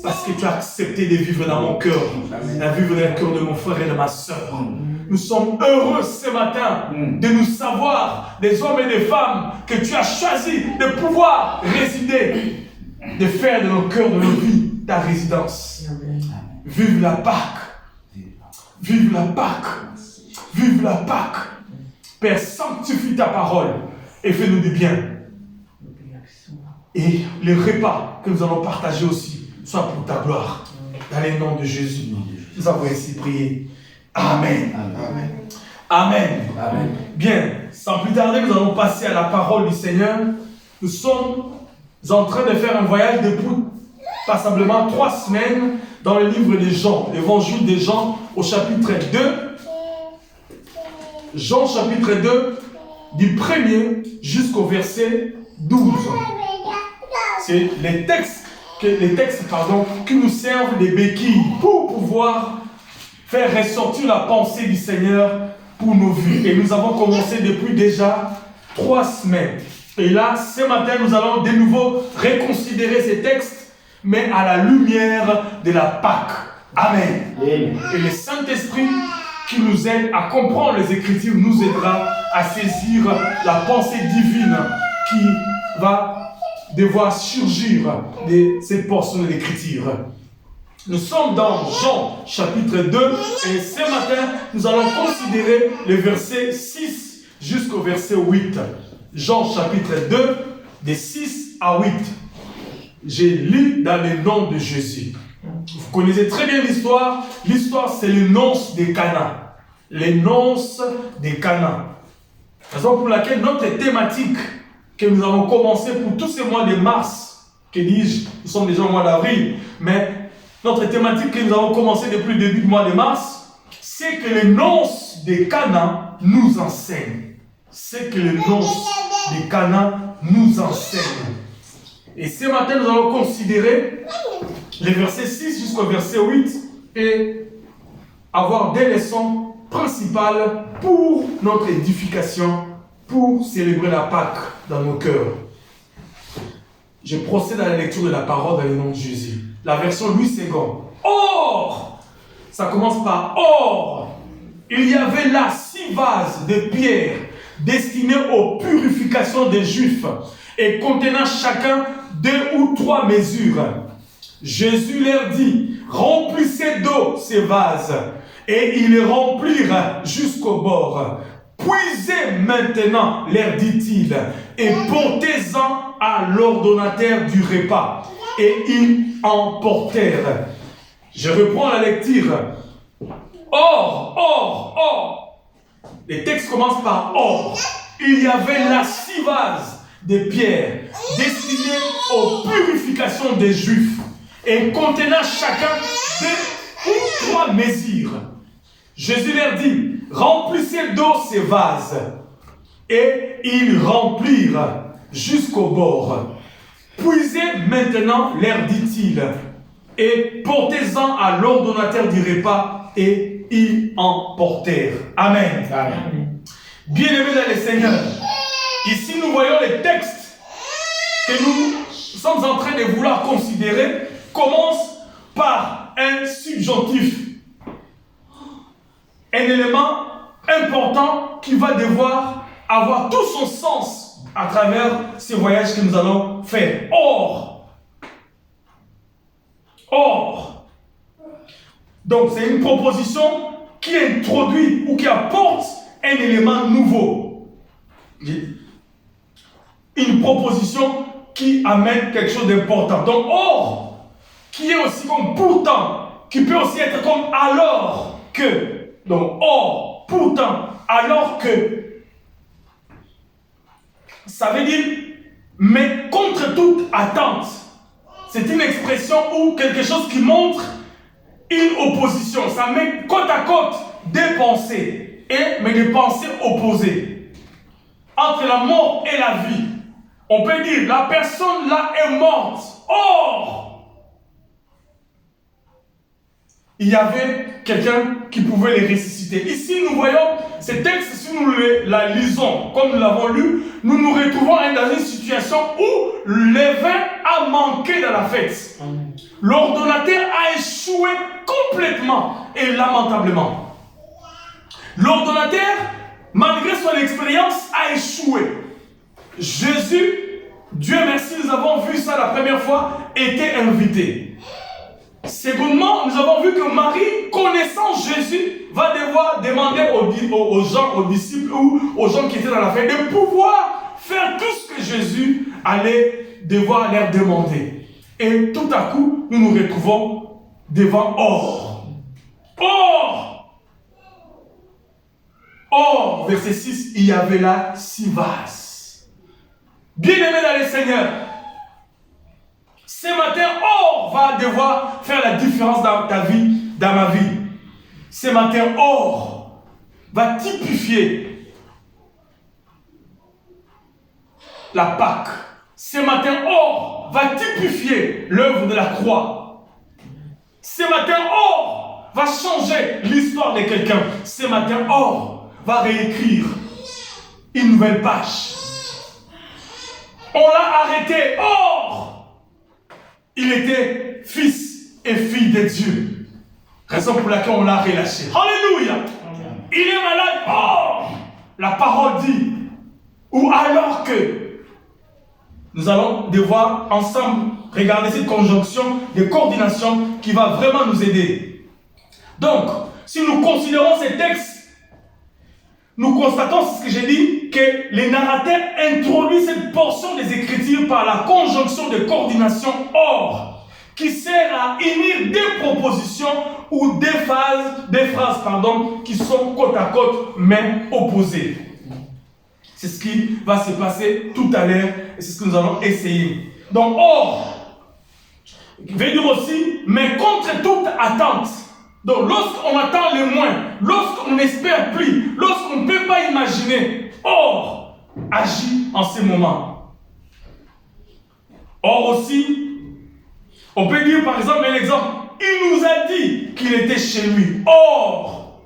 Parce que tu as accepté de vivre dans mon cœur, de vivre dans le cœur de mon frère et de ma soeur. Nous sommes heureux ce matin de nous savoir, des hommes et des femmes, que tu as choisi de pouvoir résider, de faire de nos cœurs, de nos vies, ta résidence. Vive la Pâque. Vive la Pâque. Vive la Pâque. Père, sanctifie ta parole et fais-nous du bien. Et les repas que nous allons partager aussi soient pour ta gloire. Dans le nom de Jésus, nous avons ainsi prié. Amen. Amen. Amen. Amen. Bien, sans plus tarder, nous allons passer à la parole du Seigneur. Nous sommes en train de faire un voyage depuis passablement 3 semaines dans le livre de Jean, l'évangile de Jean au chapitre 2. Jean chapitre 2, du 1er jusqu'au verset 12. C'est les textes qui nous servent des béquilles pour pouvoir faire ressortir la pensée du Seigneur pour nos vies. Et nous avons commencé depuis déjà 3 semaines. Et là, ce matin, nous allons de nouveau reconsidérer ces textes, mais à la lumière de la Pâque. Amen. Et le Saint-Esprit qui nous aide à comprendre les Écritures nous aidera à saisir la pensée divine qui va devoir surgir de cette portion de l'Écriture. Nous sommes dans Jean chapitre 2 et ce matin, nous allons considérer le verset 6 jusqu'au verset 8. Jean chapitre 2, de 6 à 8. J'ai lu dans le nom de Jésus. Vous connaissez très bien l'histoire. L'histoire, c'est les noces de Cana. Les noces de Cana. Raison pour laquelle notre thématique que nous avons commencé pour tous ces mois de mars, que dis-je, nous sommes déjà au mois d'avril, mais notre thématique que nous avons commencé depuis le début du mois de mars, c'est que les noces de Cana nous enseignent. C'est que les noces de Cana nous enseignent. Et ce matin, nous allons considérer les versets 6 jusqu'au verset 8 et avoir des leçons principales pour notre édification, pour célébrer la Pâque dans nos cœurs. Je procède à la lecture de la parole dans le nom de Jésus. La version Louis II. Or, ça commence par or, il y avait là 6 vases de pierre destinés aux purifications des Juifs et contenant chacun 2 ou 3 mesures. Jésus leur dit, remplissez d'eau ces vases, et ils les remplirent jusqu'au bord. Puisez maintenant, leur dit-il, et portez-en à l'ordonnateur du repas. Et ils en portèrent. Je reprends la lecture. Or. Les textes commencent par or. Il y avait là 6 vases de pierre destinés aux purifications des Juifs et contenant chacun 2 ou 3 mesures. Jésus leur dit, remplissez d'eau ces vases. Et ils remplirent jusqu'au bord. Puisez maintenant, leur dit-il, et portez-en à l'ordonnateur du repas, et ils en portèrent. Amen. Amen. Bien-aimés dans le Seigneur, ici nous voyons les textes que nous sommes en train de vouloir considérer, commencent par un subjonctif. Un élément important qui va devoir avoir tout son sens à travers ces voyages que nous allons faire. Or. Donc c'est une proposition qui introduit ou qui apporte un élément nouveau. Une proposition qui amène quelque chose d'important. Donc or, qui est aussi comme pourtant, qui peut aussi être comme alors que. Donc or, pourtant, alors que. Ça veut dire, mais contre toute attente. C'est une expression ou quelque chose qui montre une opposition. Ça met côte à côte des pensées, mais des pensées opposées. Entre la mort et la vie. On peut dire, la personne là est morte. Or, il y avait quelqu'un qui pouvait les ressusciter. Ici, nous voyons ces textes, si nous la lisons comme nous l'avons lu, nous nous retrouvons dans une situation où le vin a manqué dans la fête. L'ordonnateur a échoué complètement et lamentablement. L'ordonnateur, malgré son expérience, a échoué. Jésus, Dieu merci, nous avons vu ça la première fois, était invité. Secondement, nous avons vu que Marie, connaissant Jésus, va devoir demander aux gens, aux disciples ou aux gens qui étaient dans la fête de pouvoir faire tout ce que Jésus allait devoir leur demander. Et tout à coup, nous nous retrouvons devant Or. Or, verset 6, il y avait là 6 vases. Bien-aimé dans le Seigneur, ce matin, Or va devoir faire la différence dans ta vie, dans ma vie. Ce matin, Or va typifier la Pâque. Ce matin, Or va typifier l'œuvre de la croix. Ce matin, Or va changer l'histoire de quelqu'un. Ce matin, Or va réécrire une nouvelle page. On l'a arrêté. Or, il était fils et fille de Dieu. Raison pour laquelle on l'a relâché. Alléluia. Il est malade. Or, la parole dit, ou alors que nous allons devoir ensemble regarder cette conjonction de coordination qui va vraiment nous aider. Donc, si nous considérons ces textes, nous constatons, c'est ce que j'ai dit, que les narrateurs introduisent cette portion des Écritures par la conjonction de coordination or, qui sert à unir des propositions ou des phrases qui sont côte à côte, mais opposées. C'est ce qui va se passer tout à l'heure et c'est ce que nous allons essayer. Donc, or, veut dire aussi, mais contre toute attente. Donc, lorsqu'on attend le moins, lorsqu'on n'espère plus, lorsqu'on ne peut pas imaginer, or, agit en ce moment. Or aussi, on peut dire par exemple un exemple, il nous a dit qu'il était chez lui. Or,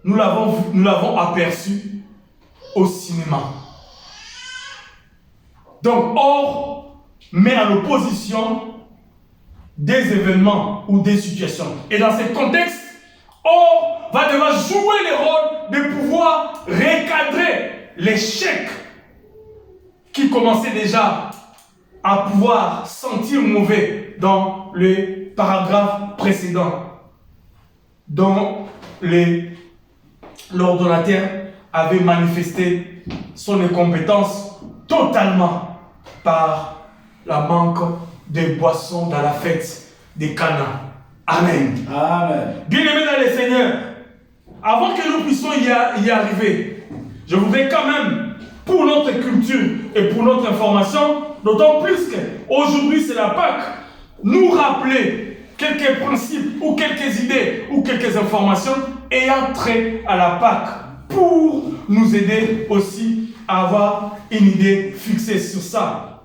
nous l'avons aperçu au cinéma. Donc, or, met en opposition des événements ou des situations. Et dans ce contexte, Or va devoir jouer le rôle de pouvoir recadrer l'échec qui commençait déjà à pouvoir sentir mauvais dans le paragraphe précédent, dont l'ordonnateur avait manifesté son incompétence totalement par la manque de boissons dans la fête des Cana. Amen. Amen. Bien-aimés dans le Seigneur, avant que nous puissions y arriver, je voudrais quand même, pour notre culture et pour notre information, d'autant plus qu'aujourd'hui c'est la Pâque, nous rappeler quelques principes ou quelques idées ou quelques informations ayant trait à la Pâque pour nous aider aussi à avoir une idée fixée sur ça.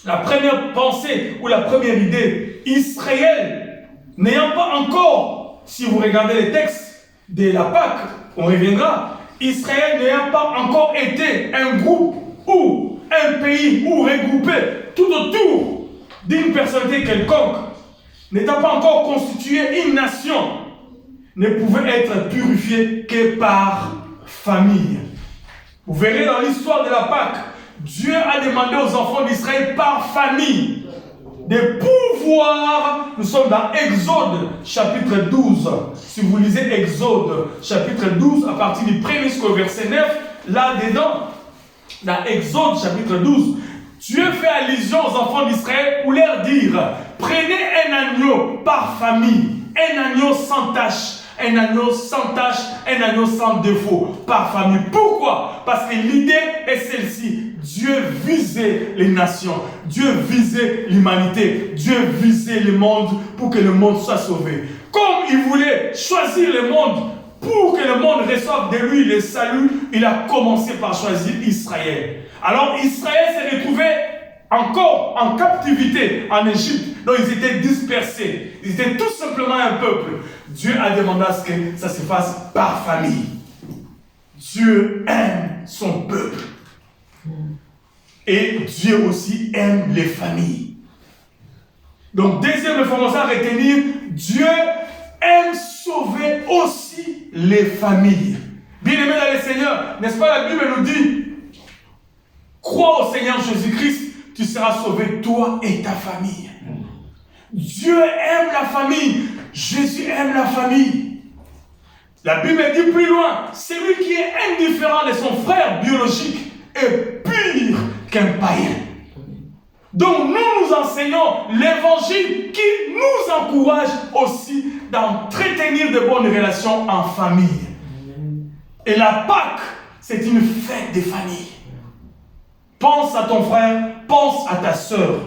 La première pensée ou la première idée, Israël, n'ayant pas encore, si vous regardez les textes de la Pâque, on reviendra, Israël n'ayant pas encore été un groupe ou un pays ou regroupé tout autour d'une personnalité quelconque, n'étant pas encore constitué une nation, ne pouvait être purifié que par famille. Vous verrez dans l'histoire de la Pâque, Dieu a demandé aux enfants d'Israël par famille de pouvoir, nous sommes dans Exode chapitre 12, si vous lisez Exode chapitre 12 à partir du premier jusqu'au verset 9, là-dedans, dans Exode chapitre 12, Dieu fait allusion aux enfants d'Israël pour leur dire, prenez un agneau par famille, un agneau sans tache, un agneau sans tache, un agneau sans défaut, par famille. Pourquoi? Parce que l'idée est celle-ci. Dieu visait les nations, Dieu visait l'humanité, Dieu visait le monde pour que le monde soit sauvé. Comme il voulait choisir le monde pour que le monde reçoive de lui le salut, il a commencé par choisir Israël. Alors Israël s'est retrouvé encore en captivité en Égypte, donc ils étaient dispersés, ils étaient tout simplement un peuple. Dieu a demandé à ce que ça se fasse par famille. Dieu aime son peuple. Et Dieu aussi aime les familles. Donc, deuxième information à retenir, Dieu aime sauver aussi les familles. Bien-aimés dans le Seigneur, n'est-ce pas, la Bible nous dit, crois au Seigneur Jésus-Christ, tu seras sauvé, toi et ta famille. Dieu aime la famille. Jésus aime la famille. La Bible dit plus loin, celui qui est indifférent de son frère biologique est pire qu'un païen. Donc nous enseignons l'évangile qui nous encourage aussi d'entretenir de bonnes relations en famille. Et la Pâque, c'est une fête des familles. Pense à ton frère, pense à ta sœur,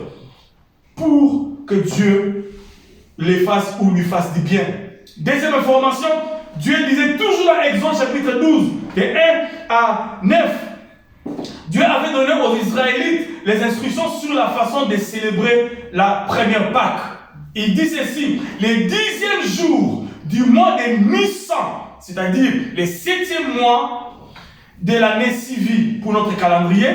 pour que Dieu les fasse ou lui fasse du bien. Deuxième information, Dieu disait toujours dans Exode chapitre 12, de 1 à 9, Dieu avait donné aux Israélites les instructions sur la façon de célébrer la première Pâque. Il dit ceci, les 10e jours du mois de Nissan, c'est-à-dire les 7e mois de l'année civile pour notre calendrier,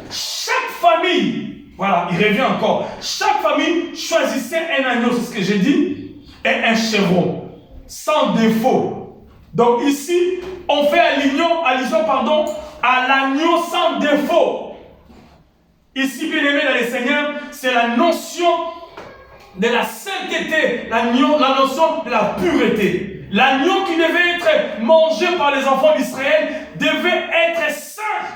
chaque famille, voilà, il revient encore, chaque famille choisissait un agneau, c'est ce que j'ai dit, et un chevreau, sans défaut. Donc ici, on fait allusion à l'agneau sans défaut. Ici, bien aimé dans le Seigneur, c'est la notion de la sainteté, la notion de la pureté. L'agneau qui devait être mangé par les enfants d'Israël devait être saint,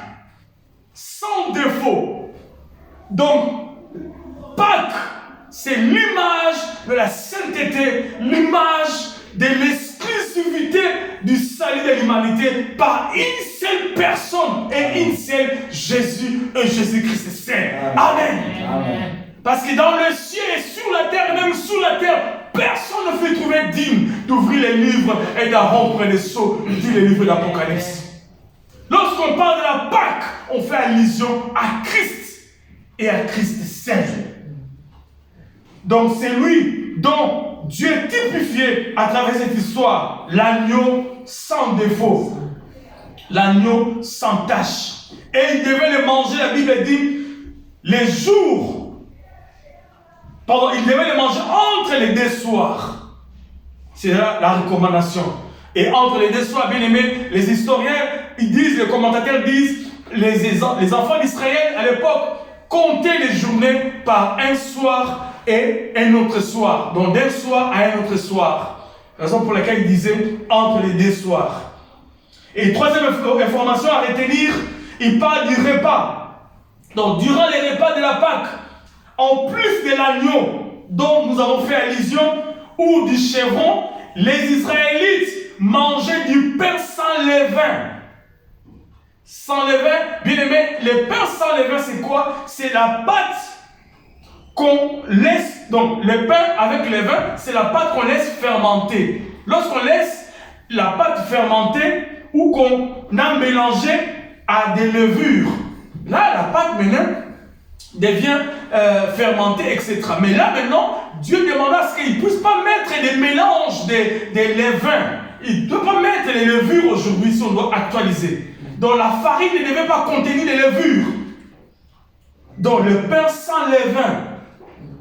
sans défaut. Donc, Pâques, c'est l'image de la sainteté, l'image de l'exclusivité du salut de l'humanité par une seule personne et une seule Jésus, Jésus-Christ saint. Amen. Amen. Parce que dans le ciel et sur la terre, même sous la terre, personne ne fut trouvé digne d'ouvrir les livres et d'en rompre les sceaux, dit les livres d'Apocalypse. Lorsqu'on parle de la Pâque, on fait allusion à Christ et à Christ seul. Donc c'est lui dont Dieu typifié à travers cette histoire, l'agneau sans défaut, l'agneau sans tache. Et il devait le manger, la Bible dit, les jours. Il devait le manger entre les deux soirs. C'est là la recommandation. Et entre les deux soirs, bien aimés, les historiens, ils disent, les commentateurs disent, les enfants d'Israël à l'époque comptaient les journées par un soir et un autre soir. Donc d'un soir à un autre soir. Raison pour laquelle ils disaient entre les deux soirs. Et troisième information à retenir, il parle du repas. Donc durant les repas de la Pâque, en plus de l'agneau dont nous avons fait allusion, ou du chevron, les Israélites mangeaient du pain sans levain. Sans levain, bien aimé, le pain sans levain, c'est quoi? C'est la pâte qu'on laisse, donc le pain avec levain, c'est la pâte qu'on laisse fermenter. Lorsqu'on laisse la pâte fermenter ou qu'on a mélangé à des levures, là, la pâte maintenant devient fermentée, etc. Mais là maintenant, Dieu demanda à ce qu'il ne puisse pas mettre des mélanges des levains. Il ne peut pas mettre les levures aujourd'hui si on doit actualiser. Donc la farine ne devait pas contenir des levures. Donc le pain sans levain.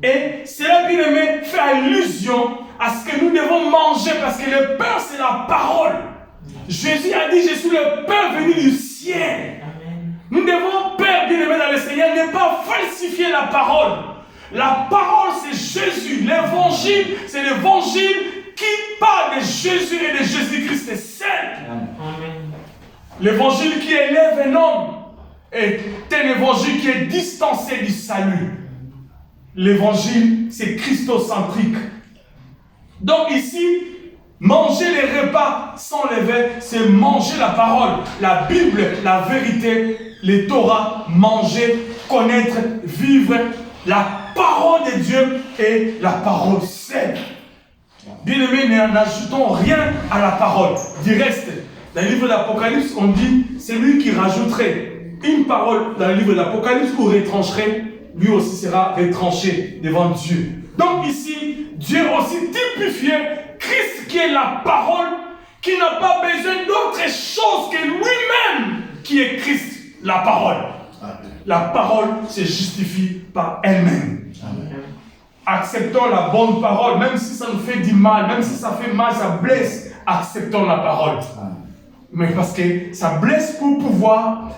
Et cela, bien aimé, fait allusion à ce que nous devons manger parce que le pain c'est la parole. Jésus a dit, je suis le pain venu du ciel. Nous devons, Père bien-aimé dans le Seigneur, ne pas falsifier la parole. La parole, c'est Jésus. L'évangile, c'est l'évangile qui parle de Jésus et de Jésus-Christ seul. L'évangile qui élève un homme est un évangile qui est distancé du salut. L'évangile, c'est christocentrique. Donc ici, manger les repas sans levain, c'est manger la parole, la Bible, la vérité, les Torah, manger, connaître, vivre la parole de Dieu et la parole seule. Bien-aimés, n'ajoutons rien à la parole. Du reste, dans le livre de l'Apocalypse, on dit, c'est lui qui rajouterait une parole dans le livre de l'Apocalypse ou retrancherait, lui aussi sera retranché devant Dieu. Donc ici, Dieu aussi typifié Christ qui est la parole, qui n'a pas besoin d'autre chose que lui-même qui est Christ, la parole. La parole se justifie par elle-même. Acceptons la bonne parole, même si ça nous fait du mal, même si ça fait mal, ça blesse, acceptons la parole. Mais parce que ça blesse pour pouvoir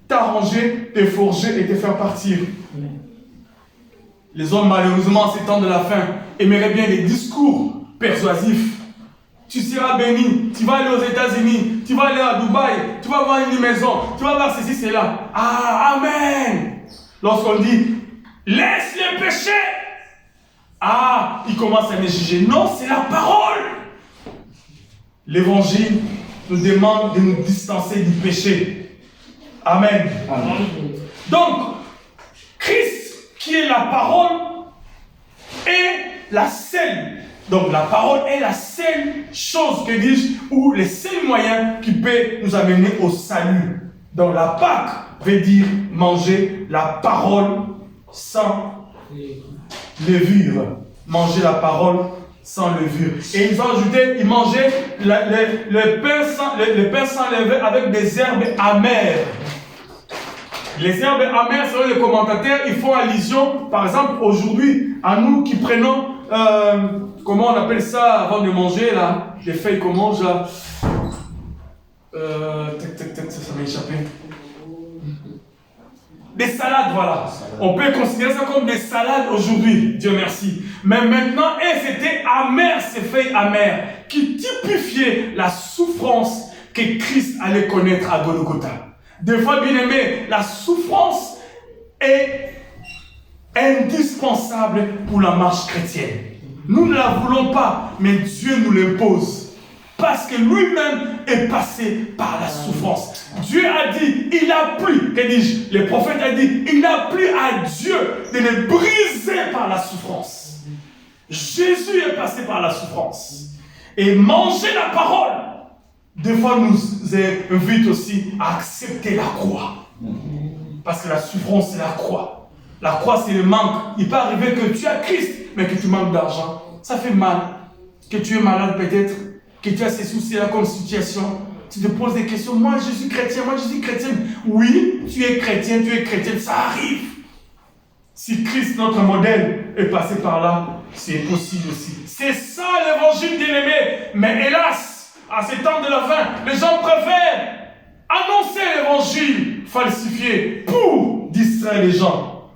t'arranger, te forger et te faire partir. Les hommes, malheureusement, en ces temps de la fin, aimeraient bien des discours persuasifs. Tu seras béni, tu vas aller aux États-Unis, tu vas aller à Dubaï, tu vas avoir une maison, tu vas voir ceci, cela. Ah, amen. Lorsqu'on dit, laisse les péchés. Ah, il commence à me juger. Non, c'est la parole. L'évangile nous demande de nous distancer du péché. Amen. Amen. Donc, Christ, qui est la parole, est la seule. Donc, la parole est la seule chose, que dis-je, ou le seul moyen qui peut nous amener au salut. Donc, la Pâque veut dire manger la parole sans levure. Manger la parole sans levure. Et ils ont ajouté, ils mangeaient le pain sans levure avec des herbes amères. Les herbes amères, selon les commentateurs, ils font allusion, par exemple, aujourd'hui, à nous qui prenons, comment on appelle ça avant de manger, là, les feuilles qu'on mange, là. Ça m'a échappé. Des salades, voilà. On peut considérer ça comme des salades aujourd'hui, Dieu merci. Mais maintenant, c'était amer, ces feuilles amères, qui typifiaient la souffrance que Christ allait connaître à Golgotha. Des fois, bien aimé, la souffrance est indispensable pour la marche chrétienne. Nous ne la voulons pas, mais Dieu nous l'impose. Parce que lui-même est passé par la souffrance. Dieu a dit, il a plu, que dis-je, le prophète a dit, il a plu à Dieu de le briser par la souffrance. Jésus est passé par la souffrance. Et manger la parole, des fois nous invite aussi à accepter la croix. Parce que la souffrance, c'est la croix. La croix, c'est le manque. Il peut arriver que tu as Christ, mais que tu manques d'argent. Ça fait mal. Que tu es malade peut-être. Que tu as ces soucis-là comme situation, tu te poses des questions. Moi, je suis chrétien, moi, je suis chrétienne. Oui, tu es chrétienne, ça arrive. Si Christ, notre modèle, est passé par là, c'est possible aussi. C'est ça l'évangile bien-aimé. Mais hélas, à ces temps de la fin, les gens préfèrent annoncer l'évangile falsifié pour distraire les gens.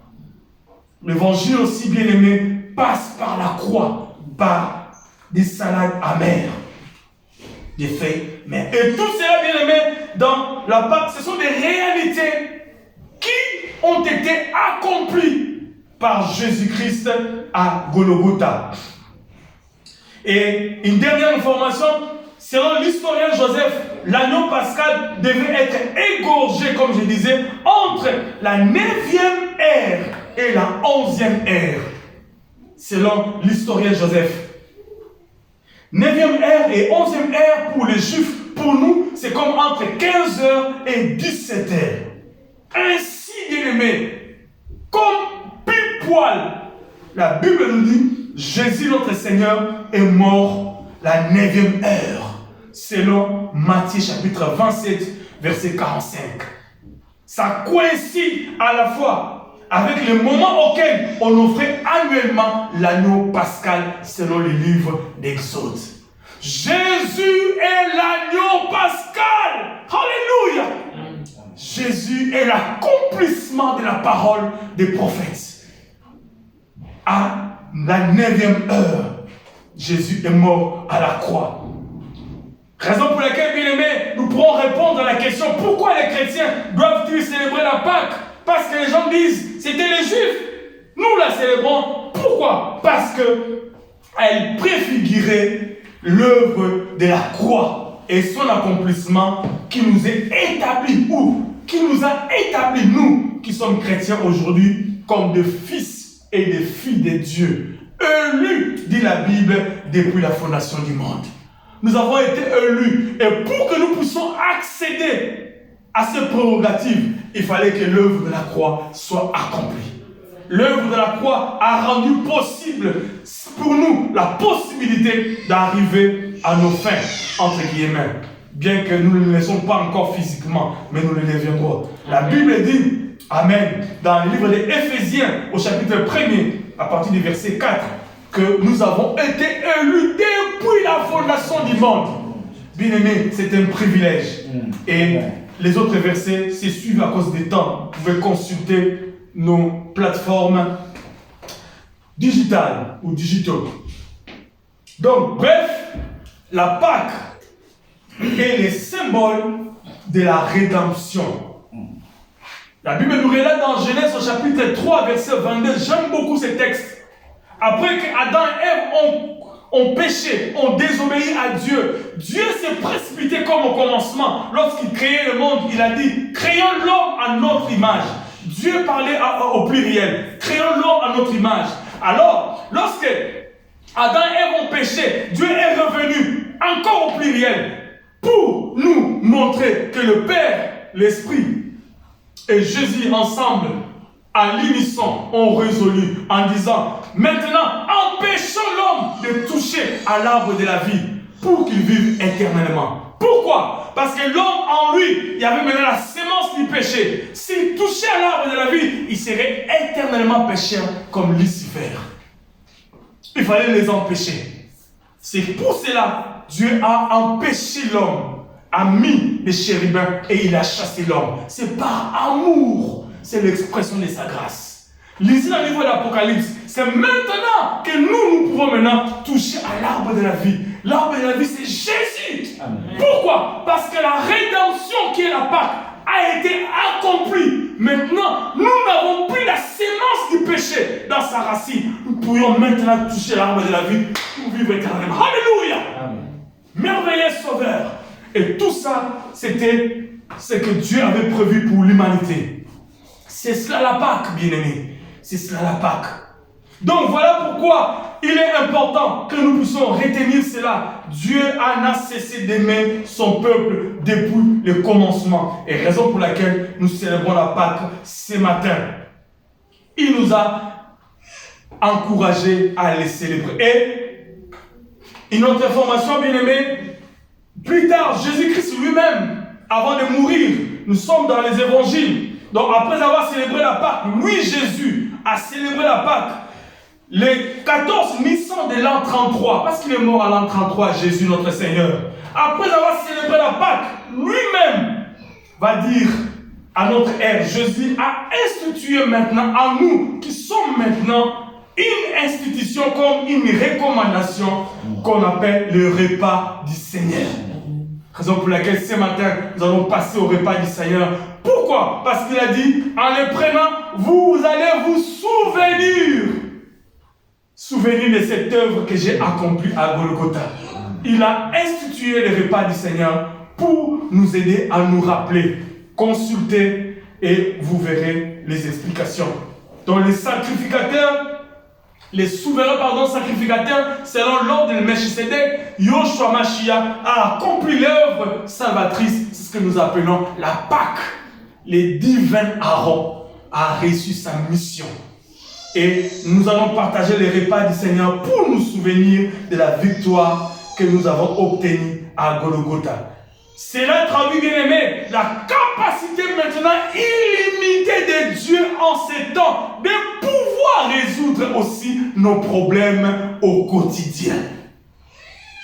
L'évangile aussi bien-aimé passe par la croix, par des salades amères. Des faits, mais et tout cela bien aimé dans la Pâque, ce sont des réalités qui ont été accomplies par Jésus-Christ à Golgotha. Et une dernière information, selon l'historien Joseph, l'agneau pascal devait être égorgé, comme je disais, entre la 9e ère et la 11e ère, selon l'historien Joseph. 9e ère et 11e ère pour les Juifs, pour nous, c'est comme entre 15h et 17h. Ainsi, bien-aimé, comme pile poil, la Bible nous dit, Jésus notre Seigneur est mort la 9e heure, selon Matthieu chapitre 27, verset 45. Ça coïncide à la fois avec le moment auquel on offrait annuellement l'agneau pascal selon le livre d'Exode. Jésus est l'agneau pascal. Alléluia. Jésus est l'accomplissement de la parole des prophètes. À la 9e heure, Jésus est mort à la croix. Raison pour laquelle, bien aimé, nous pourrons répondre à la question pourquoi les chrétiens doivent-ils célébrer la Pâque? Parce que les gens disent, c'était les Juifs. Nous la célébrons. Pourquoi? Parce qu'elle préfigurait l'œuvre de la croix et son accomplissement qui nous est établi, ou qui nous a établi, nous, qui sommes chrétiens aujourd'hui, comme des fils et des filles de Dieu. Élus, dit la Bible, depuis la fondation du monde. Nous avons été élus. Et pour que nous puissions accéder à ces prérogatives, il fallait que l'œuvre de la croix soit accomplie. L'œuvre de la croix a rendu possible pour nous la possibilité d'arriver à nos fins, entre guillemets. Bien que nous ne le laissons pas encore physiquement, mais nous le deviendrons. La Bible dit, amen, dans le livre des Éphésiens, au chapitre 1er, à partir du verset 4, que nous avons été élus depuis la fondation du monde. Bien aimé, c'est un privilège. Et les autres versets se suivent à cause du temps. Vous pouvez consulter nos plateformes digitales ou digitaux. Donc, bref, la Pâque est le symbole de la rédemption. La Bible nous relate dans Genèse au chapitre 3, verset 22. J'aime beaucoup ce texte. Après qu'Adam et Ève ont péché, ont désobéi à Dieu, Dieu s'est précipité comme au commencement. Lorsqu'il créait le monde, il a dit, créons l'homme à notre image. Dieu parlait au pluriel. Créons l'homme à notre image. Alors, lorsque Adam et Ève ont péché, Dieu est revenu encore au pluriel pour nous montrer que le Père, l'Esprit et Jésus ensemble, à l'unisson, ont résolu en disant, maintenant, empêchons l'homme de toucher à l'arbre de la vie pour qu'il vive éternellement. Pourquoi? Parce que l'homme en lui, il y avait maintenant la sémence du péché. S'il touchait à l'arbre de la vie, il serait éternellement pécheur comme Lucifer. Il fallait les empêcher. C'est pour cela Dieu a empêché l'homme, a mis les chérubins et il a chassé l'homme. C'est par amour. C'est l'expression de sa grâce. Lisez dans le livre de l'Apocalypse. C'est maintenant que nous pouvons maintenant toucher à l'arbre de la vie. L'arbre de la vie, c'est Jésus. Amen. Pourquoi? Parce que la rédemption qui est la Pâque a été accomplie. Maintenant, nous n'avons plus la sémence du péché dans sa racine. Nous pourrions maintenant toucher l'arbre de la vie pour vivre éternellement. Alléluia. Amen. Merveilleux Sauveur. Et tout ça, c'était ce que Dieu avait prévu pour l'humanité. C'est cela la Pâque, bien-aimés. C'est cela la Pâque. Donc voilà pourquoi il est important que nous puissions retenir cela. Dieu n'a cessé d'aimer son peuple depuis le commencement. Et raison pour laquelle nous célébrons la Pâque ce matin. Il nous a encouragés à les célébrer. Et une autre information, bien-aimés, plus tard, Jésus-Christ lui-même, avant de mourir, nous sommes dans les évangiles. Donc après avoir célébré la Pâque, lui Jésus a célébré la Pâque les 14 Nissan de l'an 33, parce qu'il est mort à l'an 33, Jésus notre Seigneur. Après avoir célébré la Pâque, lui-même va dire à notre ère, Jésus a institué maintenant à nous, qui sommes maintenant une institution comme une recommandation qu'on appelle le repas du Seigneur. Raison pour laquelle ce matin, nous allons passer au repas du Seigneur. Pourquoi? Parce qu'il a dit, en le prenant, vous allez vous souvenir de cette œuvre que j'ai accomplie à Golgotha. Il a institué le repas du Seigneur pour nous aider à nous rappeler. Consultez et vous verrez les explications. Donc les sacrificateurs, les souverains sacrificateurs, selon l'ordre de Melchisédek, Yoshua Mashiach a accompli l'œuvre salvatrice. C'est ce que nous appelons la Pâque. Les divins Aaron a reçu sa mission. Et nous allons partager les repas du Seigneur pour nous souvenir de la victoire que nous avons obtenue à Golgotha. Cela traduit, bien aimé, la capacité maintenant illimitée de Dieu en ces temps de pouvoir résoudre aussi nos problèmes au quotidien.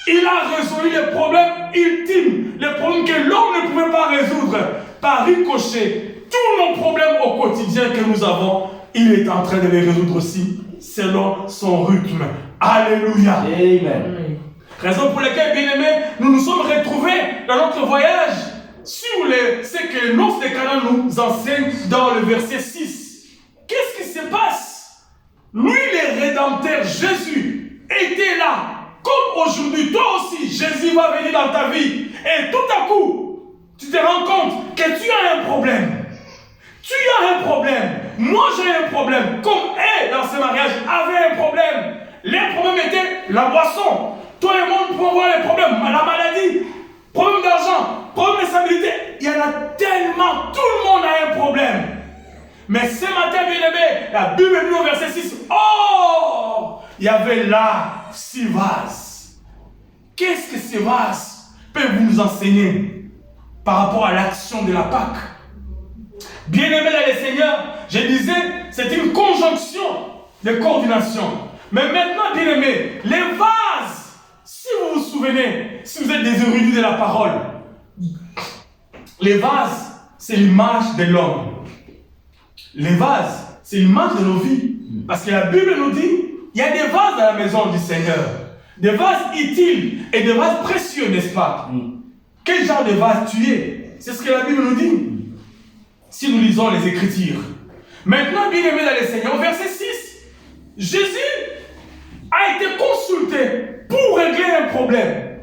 Il a résolu les problèmes ultimes, les problèmes que l'homme ne pouvait pas résoudre. Par ricochet, tous nos problèmes au quotidien que nous avons, il est en train de les résoudre aussi selon son rythme. Alléluia. Amen. Raison pour laquelle, bien aimés, nous nous sommes retrouvés dans notre voyage sur ce que les noces de Canaan nous enseignent dans le verset 6. Qu'est-ce qui se passe? Lui, le Rédempteur, Jésus, était là. Comme aujourd'hui, toi aussi, Jésus va venir dans ta vie. Et tout à coup, tu te rends compte que tu as un problème. Tu as un problème. Moi, j'ai un problème. Comme elle, dans ce mariage, avait un problème. Les problèmes étaient la boisson. Toi et moi, nous pouvons voir les problèmes. La maladie, problème d'argent, problème de stabilité. Il y en a tellement. Tout le monde a un problème. Mais ce matin, bien aimé, la Bible nous au verset 6. Oh, il y avait là Sivas. Qu'est-ce que Sivas peut vous nous enseigner par rapport à l'action de la Pâque? Bien aimé dans le Seigneur, je disais, c'est une conjonction de coordination. Mais maintenant, bien aimé, les vases, si vous vous souvenez, si vous êtes des érudits de la parole, les vases, c'est l'image de l'homme. Les vases, c'est l'image de nos vies. Parce que la Bible nous dit, il y a des vases dans la maison du Seigneur. Des vases utiles et des vases précieux, n'est-ce pas? Quel genre de vase tu es? C'est ce que la Bible nous dit. Si nous lisons les Écritures. Maintenant, bien aimé dans le Seigneur, au verset 6, Jésus a été consulté pour régler un problème.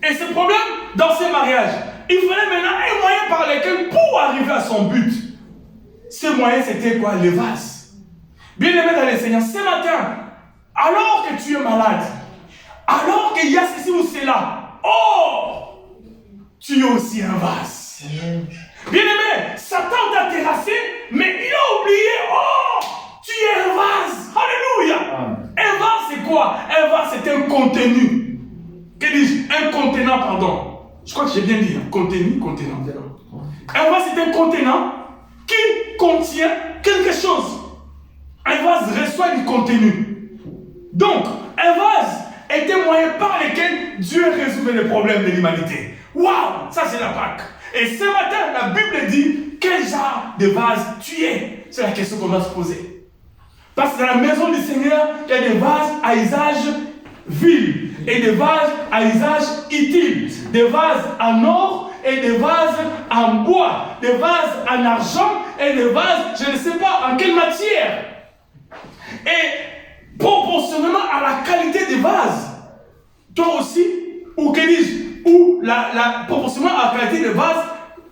Et ce problème, dans ce mariage, il fallait maintenant un moyen par lequel pour arriver à son but. Ce moyen, c'était quoi? Le vase. Bien aimé dans le Seigneur, ce matin, alors que tu es malade, alors qu'il y a ceci ou cela, oh, tu es aussi un vase. Bien aimé, Satan t'a terrassé, mais il a oublié, oh, tu es un vase. Alléluia. Un vase, c'est quoi? Un vase, c'est un contenu. Que dis-je? Un contenant, pardon. Je crois que j'ai bien dit, contenu, contenant. Un vase, c'est un contenant qui contient quelque chose. Un vase reçoit du contenu. Donc, un vase est un moyen par lequel Dieu résout les problèmes de l'humanité. Waouh, ça c'est la Pâque. Et ce matin, la Bible dit quel genre de vase tu es. C'est la question qu'on doit se poser. Parce que dans la maison du Seigneur, il y a des vases à usage vil et des vases à usage utile. Des vases en or et des vases en bois. Des vases en argent et des vases, je ne sais pas en quelle matière. Et proportionnellement à la qualité des vases, toi aussi, ou que dis-je, ou proportionnellement à la qualité des vases,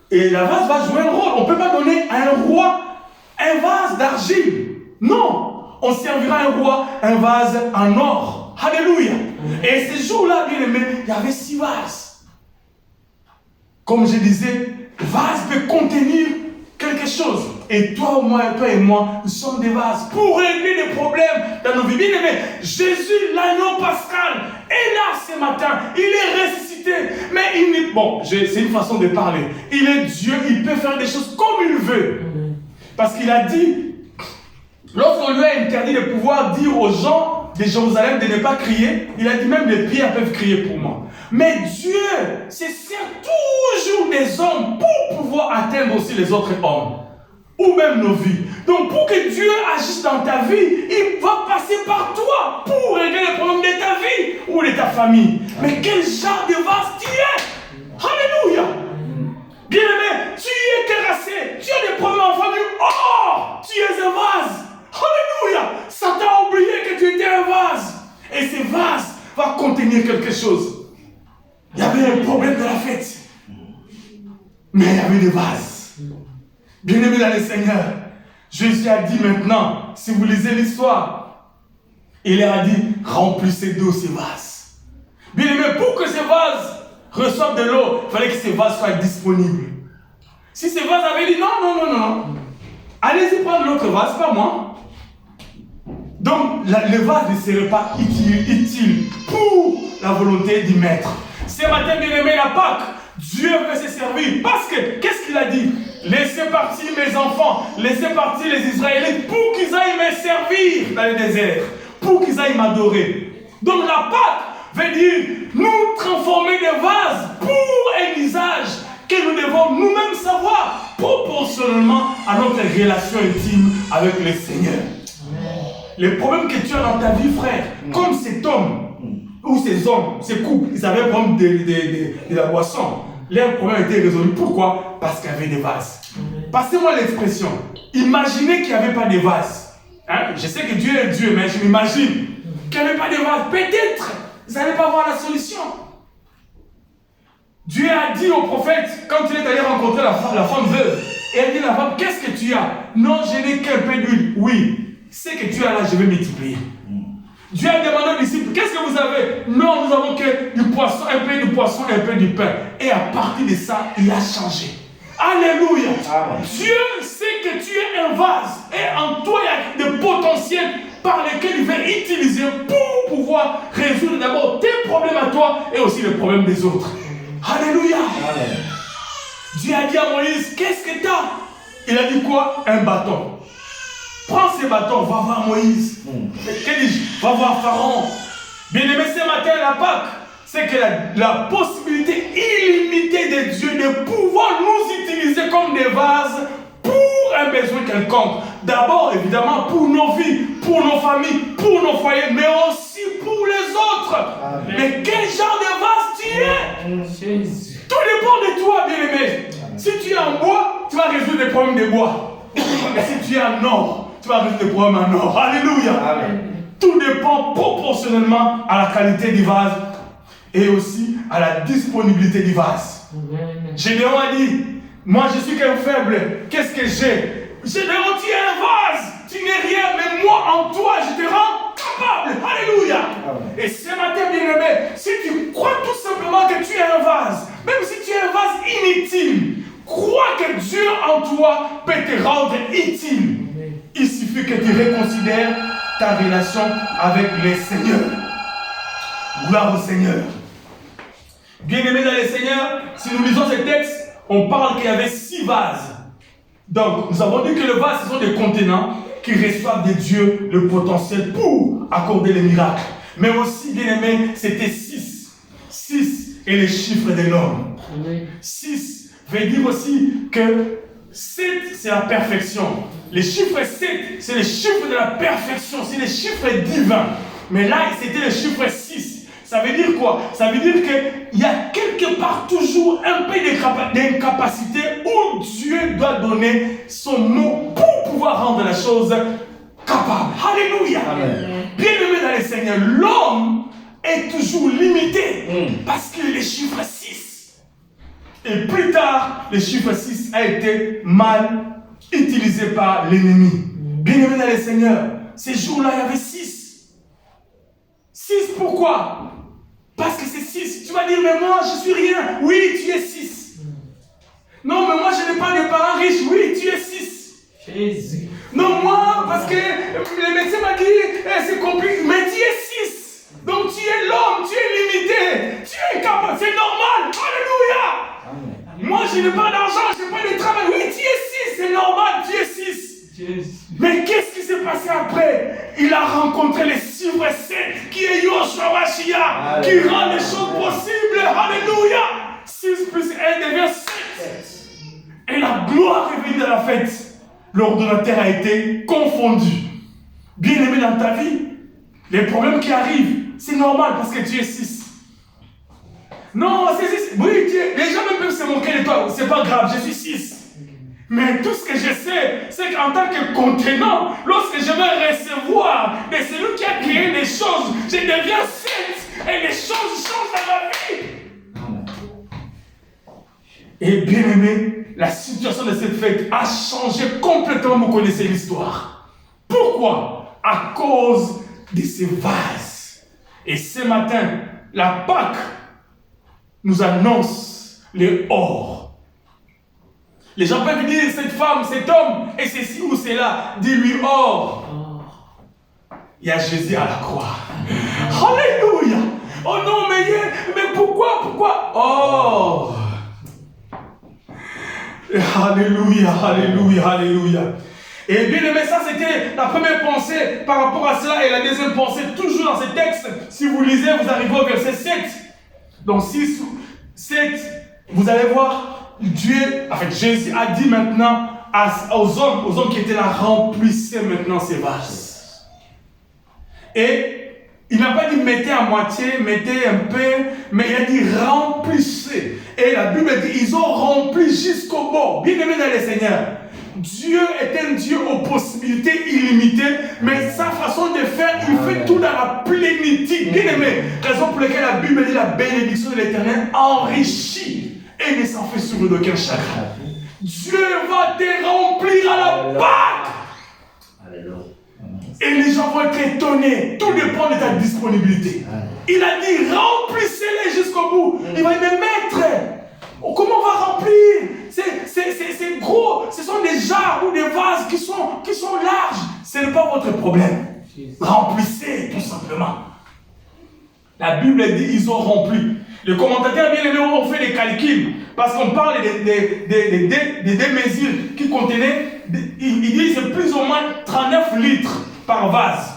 et la vase va jouer un rôle. On ne peut pas donner à un roi un vase d'argile. Non, on servira un roi un vase en or. Alléluia. Et ce jour-là, bien aimé, il y avait 6 vases. Comme je disais, vase peut contenir quelque chose. Et toi et moi, nous sommes des vases pour régler les problèmes dans nos vies. Bien aimé, Jésus, l'agneau pascal, est là ce matin. Il est ressuscité. Mais il n'est... Bon, c'est une façon de parler. Il est Dieu, il peut faire des choses comme il veut. Parce qu'il a dit, lorsqu'on lui a interdit de pouvoir dire aux gens de Jérusalem de ne pas crier, il a dit même les pierres peuvent crier pour moi. Mais Dieu se sert toujours des hommes pour pouvoir atteindre aussi les autres hommes. Ou même nos vies. Donc pour que Dieu agisse dans ta vie, il va passer par toi pour régler les problèmes de ta vie ou de ta famille. Mais quel genre de vase tu es? Alléluia. Bien aimé, tu es terrassé, tu as des problèmes en famille. Oh, tu es un vase. Alléluia. Satan a oublié que tu étais un vase. Et ce vase va contenir quelque chose. Il y avait un problème de la fête. Mais il y avait des vases. Bien aimé dans le Seigneur, Jésus a dit maintenant, si vous lisez l'histoire, il leur a dit, remplissez d'eau ces vases. Bien aimé, pour que ces vases reçoivent de l'eau, il fallait que ces vases soient disponibles. Si ces vases avaient dit, non, allez-y prendre l'autre vase, pas moi. Donc, le vase ne serait pas utile pour la volonté du maître. Ce matin, bien aimé, la Pâque, Dieu veut se servir. Parce que, qu'est-ce qu'il a dit? Laissez partir mes enfants, laissez partir les Israélites pour qu'ils aillent me servir dans le désert, pour qu'ils aillent m'adorer. Donc la Pâque veut dire nous transformer des vases pour un usage que nous devons nous-mêmes savoir proportionnellement à notre relation intime avec le Seigneur. Les problèmes que tu as dans ta vie, frère, comme cet homme ou ces hommes, ces couples, ils avaient un problème de la boisson. Leur problème était résolu. Pourquoi? Parce qu'il y avait des vases. Passez-moi l'expression. Imaginez qu'il n'y avait pas de vases. Hein? Je sais que Dieu est Dieu, mais je m'imagine qu'il n'y avait pas de vases. Peut-être, vous n'allez pas voir la solution. Dieu a dit au prophète, quand il est allé rencontrer la femme veuve, et il a dit à la femme, qu'est-ce que tu as? Non, je n'ai qu'un peu d'huile. Oui, ce que tu as là, je vais multiplier. Dieu a demandé aux disciples, qu'est-ce que vous avez? Non, nous avons que du poisson, un peu du poisson, un peu du pain. Et à partir de ça, il a changé. Alléluia. Amen. Dieu sait que tu es un vase. Et en toi, il y a des potentiels par lesquels il va utiliser pour pouvoir résoudre d'abord tes problèmes à toi et aussi les problèmes des autres. Alléluia. Amen. Dieu a dit à Moïse, qu'est-ce que tu as? Il a dit quoi? Un bâton. Prends ces bâtons, va voir Moïse. Que dis-je? Va voir Pharaon. Bien aimé, ce matin, la Pâque, c'est que la possibilité illimitée de Dieu de pouvoir nous utiliser comme des vases pour un besoin quelconque. D'abord, évidemment, pour nos vies, pour nos familles, pour pour nos foyers, mais aussi pour les autres. Amen. Mais quel genre de vase tu es? Tout dépend de toi, bien-aimé. Si tu es en bois, tu vas résoudre les problèmes de bois. Mais si tu es en or, tu vas résoudre les problèmes en or. Alléluia. Amen. Tout dépend proportionnellement à la qualité du vase et aussi à la disponibilité du vase. Gédéon a dit, moi je suis qu'un faible, qu'est-ce que j'ai? Gédéon, tu es un vase, tu n'es rien, mais moi en toi je te rends capable. Alléluia. Amen. Et ce matin, bien-aimé, si tu crois tout simplement que tu es un vase, même si tu es un vase inutile, crois que Dieu en toi peut te rendre utile. Il suffit que tu reconsidères ta relation avec le Seigneur. Gloire au Seigneur. Bien-aimés dans le Seigneur, si nous lisons ce texte, on parle qu'il y avait 6 vases. Donc, nous avons dit que le vase, ce sont des contenants qui reçoivent de Dieu le potentiel pour accorder les miracles. Mais aussi, bien-aimés, c'était 6. 6 est le chiffre de l'homme. 6 veut dire aussi que 7, c'est la perfection. Le chiffre 7, c'est le chiffre de la perfection, c'est le chiffre divin. Mais là, c'était le chiffre 6. Ça veut dire quoi? Ça veut dire qu'il y a quelque part toujours un peu d'incapacité où Dieu doit donner son mot pour pouvoir rendre la chose capable. Alléluia. Bien-aimé dans le Seigneur, l'homme est toujours limité parce qu'il est le chiffre 6. Et plus tard, le chiffre 6 a été mal utilisé par l'ennemi. Bien-aimé dans le Seigneur, ces jours-là, il y avait 6. 6 pourquoi? Parce que c'est 6. Tu vas dire, mais moi, je suis rien. Oui, tu es 6. Non, mais moi, je n'ai pas de parents riches. Oui, tu es 6. Jésus. Non, moi, parce que le médecin m'a dit, c'est compliqué. Mais tu es 6. Donc, tu es l'homme, tu es limité. Tu es incapable. C'est normal. Alléluia. Amen. Moi, je n'ai pas d'argent, je n'ai pas de travail. Oui, tu es 6. C'est normal, tu es 6. Mais qu'est-ce qui s'est passé après? Il a rencontré le chiffre 7 qui est Yoshua Mashiach, qui rend les choses possibles. Alléluia. 6 plus 1 devient 7. Et la gloire est venue de la fête. L'ordonnateur a été confondu. Bien aimé dans ta vie, les problèmes qui arrivent, c'est normal parce que tu es 6. Non, c'est 6. Oui, les gens même peuvent se moquer de toi. C'est pas grave, je suis 6. Mais tout ce que je sais, c'est qu'en tant que contenant, lorsque je vais recevoir de celui qui a créé les choses, je deviens 7 et les choses changent dans ma vie. Et bien aimé, la situation de cette fête a changé complètement, vous connaissez l'histoire. Pourquoi? À cause de ces vases. Et ce matin, la Pâque nous annonce les or. Les gens peuvent dire, cette femme, cet homme, et ceci ou cela, dis-lui or. Il y a Jésus à la croix. Alléluia. Oh non, mais pourquoi? Oh. Alléluia, alléluia, alléluia. Et bien aimé, ça c'était la première pensée par rapport à cela. Et la deuxième pensée, toujours dans ce texte, si vous lisez, vous arrivez au verset 7. Donc 6, 7, vous allez voir. Jésus a dit maintenant aux hommes qui étaient là, remplissez maintenant ces vases. Et il n'a pas dit mettez à moitié, mettez un peu, mais il a dit remplissez. Et la Bible dit ils ont rempli jusqu'au bord. Bien aimé dans le Seigneur, Dieu est un Dieu aux possibilités illimitées, mais sa façon de faire, il fait tout dans la plénitude. Bien aimé, raison pour laquelle la Bible dit la bénédiction de l'Éternel enrichit. Et ne s'en fait sur d'aucun chagrin. Dieu va te remplir à la Pâque. Et les gens vont être étonnés. Tout dépend de ta disponibilité. Il a dit remplissez-les jusqu'au bout. Il va dire mais maître, comment on va remplir? C'est gros. Ce sont des jarres ou des vases qui sont larges. Ce n'est pas votre problème. Remplissez tout simplement. La Bible dit ils ont rempli. Les commentateurs bien aimés ont fait des calculs parce qu'on parle des deux mesures qui contenaient, ils disent c'est plus ou moins 39 litres par vase.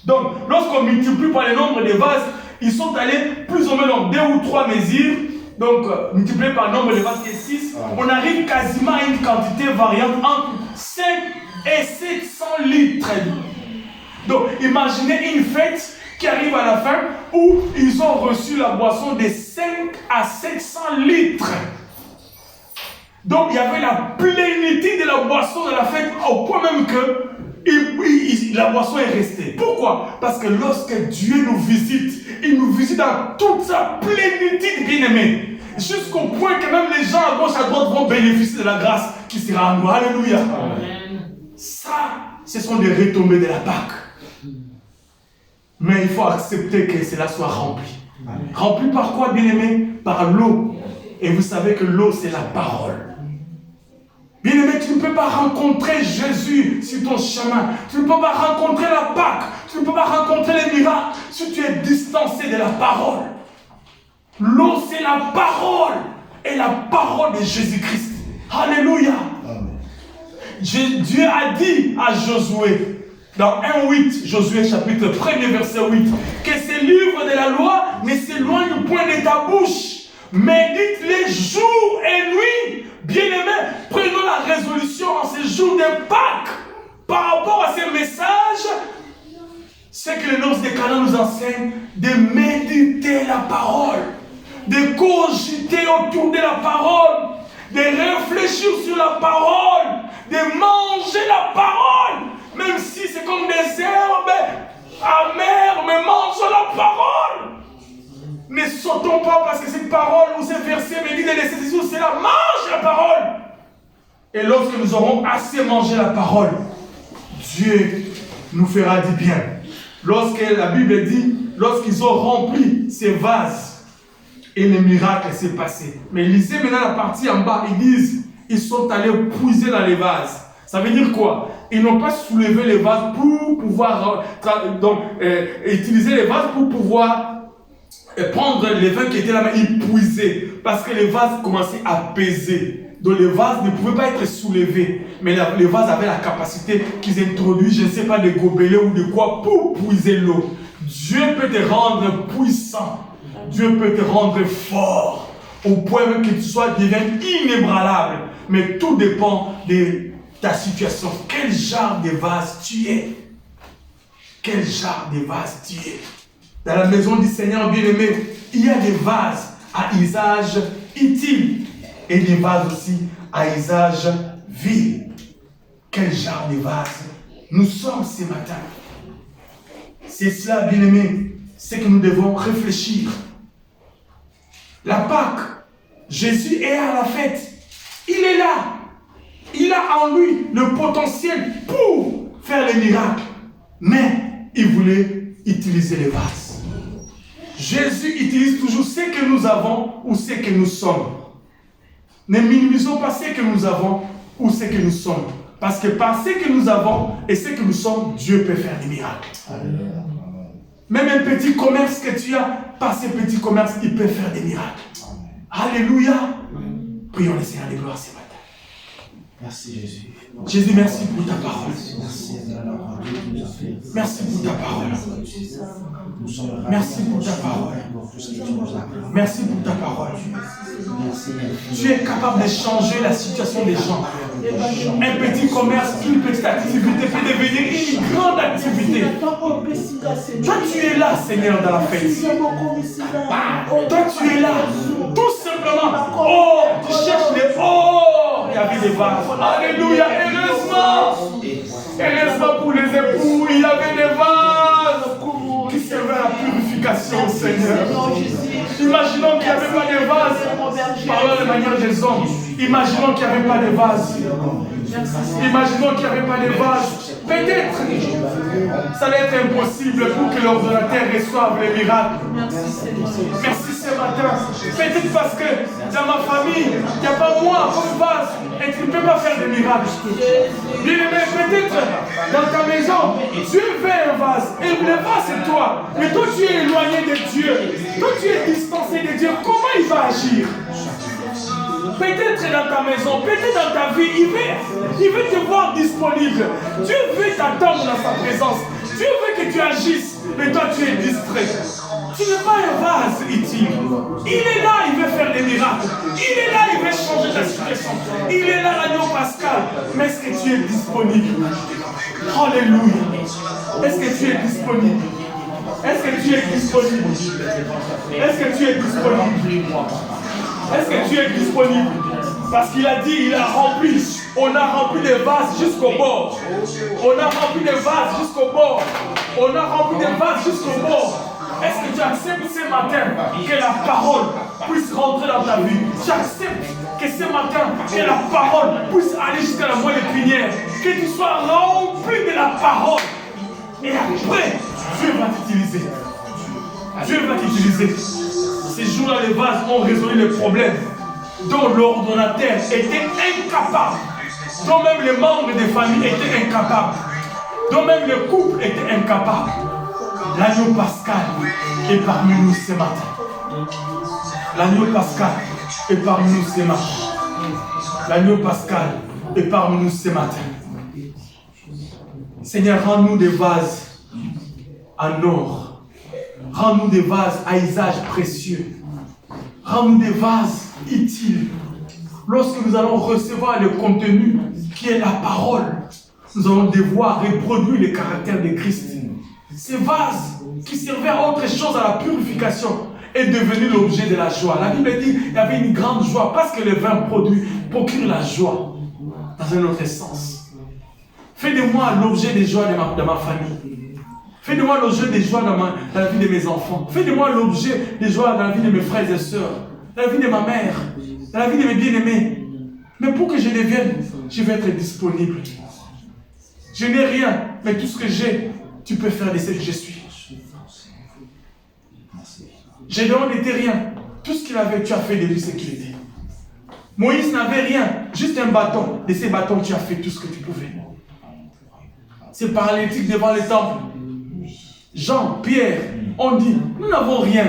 Donc, lorsqu'on multiplie par le nombre de vases, ils sont allés plus ou moins dans 2 ou 3 mesures. Donc, multiplié par le nombre de vases qui est 6, on arrive quasiment à une quantité variante entre 5 et 700 litres. Donc, imaginez une fête qui arrive à la fin où ils ont reçu la boisson de 5 à 700 litres. Donc, il y avait la plénitude de la boisson de la fête au point même que la boisson est restée. Pourquoi? Parce que lorsque Dieu nous visite, il nous visite dans toute sa plénitude, bien-aimé. Jusqu'au point que même les gens à gauche, à droite vont bénéficier de la grâce qui sera à nous. Alléluia. Amen. Ça, ce sont des retombées de la Pâque. Mais il faut accepter que cela soit rempli. Amen. Rempli par quoi, bien-aimé? Par l'eau. Et vous savez que l'eau, c'est la parole. Bien-aimé, tu ne peux pas rencontrer Jésus sur ton chemin. Tu ne peux pas rencontrer la Pâque. Tu ne peux pas rencontrer les miracles si tu es distancé de la parole. L'eau, c'est la parole. Et la parole de Jésus-Christ. Alléluia. Dieu a dit à Josué, dans 1:8, Josué chapitre 1er verset 8, que ces livres de la loi ne s'éloignent point de ta bouche. Médite-les jour et nuit. Bien-aimés, prenons la résolution en ces jours de Pâques par rapport à ces messages. C'est que les noces de Cana nous enseignent de méditer la parole, de cogiter autour de la parole, de réfléchir sur la parole, de manger la parole, même si c'est comme des herbes amères, mais mangeons la parole. Ne sautons pas parce que cette parole ou ces versets me dit de laisser ces choses, c'est là, mange la parole. Et lorsque nous aurons assez mangé la parole, Dieu nous fera du bien. Lorsque la Bible dit, lorsqu'ils ont rempli ces vases, et le miracle s'est passé. Mais lisez maintenant la partie en bas, ils disent, ils sont allés puiser dans les vases. Ça veut dire quoi? Ils n'ont pas soulevé les vases pour pouvoir utiliser les vases pour pouvoir prendre les vins qui étaient là, mais ils puisaient. Parce que les vases commençaient à peser. Donc les vases ne pouvaient pas être soulevés. Mais les vases avaient la capacité qu'ils introduisent, je ne sais pas, des gobelets ou de quoi, pour puiser l'eau. Dieu peut te rendre puissant. Dieu peut te rendre fort. Au point même que tu deviennes inébranlable. Mais tout dépend de ta situation. Quel genre de vase tu es? Quel genre de vase tu es? Dans la maison du Seigneur bien-aimé, il y a des vases à usage utile et des vases aussi à usage vil. Quel genre de vase nous sommes ce matin? C'est cela, bien-aimé, c'est que nous devons réfléchir. La Pâque, Jésus est à la fête. Il est là. Il a en lui le potentiel pour faire les miracles. Mais il voulait utiliser les vases. Jésus utilise toujours ce que nous avons ou ce que nous sommes. Ne minimisons pas ce que nous avons ou ce que nous sommes. Parce que par ce que nous avons et ce que nous sommes, Dieu peut faire des miracles. Alléluia. Même un petit commerce que tu as, par ce petit commerce, il peut faire des miracles. Amen. Alléluia. Amen. Prions le Seigneur de gloire ce matin. Merci Jésus. Jésus, merci pour ta parole. Merci. Merci pour ta parole. Merci pour ta parole. Merci pour ta parole. Tu es capable de changer la situation des gens. Un petit commerce, une petite activité peut devenir une grande activité. Toi, tu es là, Seigneur, dans la fête. Toi, tu es là. Tout simplement. Oh, tu cherches les or. Il y avait des vases. Alléluia. Heureusement. Heureusement pour les époux, il y avait des vases qui servaient à la purification, Seigneur. Imaginons qu'il n'y avait pas de vases. Parlons de manière des hommes. Imaginons qu'il n'y avait pas de vases. Imaginons qu'il n'y avait pas de vases. Peut-être ça allait être impossible pour que l'ordonnateur reçoive les miracles. Merci ce matin. Peut-être parce que dans ma famille, il n'y a pas moi comme vase et tu ne peux pas faire de miracles. Bien-aimé, peut-être dans ta maison, Dieu fait un vase et le vase c'est toi. Mais toi tu es éloigné de Dieu. Toi tu es distancé de Dieu. Comment il va agir? Peut-être dans ta maison, peut-être dans ta vie, il veut te voir disponible. Dieu veut t'attendre dans sa présence. Dieu veut que tu agisses, mais toi tu es distrait. Tu n'es pas un vase utile. Il est là, il veut faire des miracles. Il est là, il veut changer ta situation. Il est là, l'agneau pascal. Mais est-ce que tu es disponible? Alléluia. Est-ce que tu es disponible? Est-ce que tu es disponible? Est-ce que tu es disponible? Est-ce que tu es disponible? Parce qu'il a dit, il a rempli. On a rempli les vases jusqu'au bord. On a rempli les vases jusqu'au bord. On a rempli les vases jusqu'au bord. Est-ce que tu acceptes ce matin que la parole puisse rentrer dans ta vie? Tu acceptes que ce matin, que la parole puisse aller jusqu'à la moelle épinière. Que tu sois rempli de la parole. Et après, Dieu va t'utiliser. Dieu va t'utiliser. Ces jours-là, les vases ont résolu les problèmes dont l'ordonnateur était incapable, dont même les membres des familles étaient incapables, dont même le couple était incapable. L'agneau pascal est parmi nous ce matin. L'agneau pascal est parmi nous ce matin. L'agneau pascal est parmi nous ce matin. Seigneur, rends-nous des vases en or. Rends-nous des vases à usage précieux. Rends-nous des vases utiles. Lorsque nous allons recevoir le contenu qui est la parole, nous allons devoir reproduire le caractère de Christ. Ces vases qui servaient à autre chose, à la purification, est devenu l'objet de la joie. La Bible dit qu'il y avait une grande joie parce que le vin procure la joie dans un autre sens. Fais de moi l'objet des joies de ma famille. Fais de moi l'objet des joies dans la vie de mes enfants. Fais de moi l'objet des joies dans la vie de mes frères et sœurs, dans la vie de ma mère, dans la vie de mes bien-aimés. Mais pour que je devienne, je vais être disponible. Je n'ai rien, mais tout ce que j'ai, tu peux faire de ce que je suis. Gédéon n'était rien. Tout ce qu'il avait, tu as fait de lui ce qu'il était. Moïse n'avait rien, juste un bâton. De ces bâtons, tu as fait tout ce que tu pouvais. C'est paralytique devant le temple. Jean, Pierre, on dit, nous n'avons rien.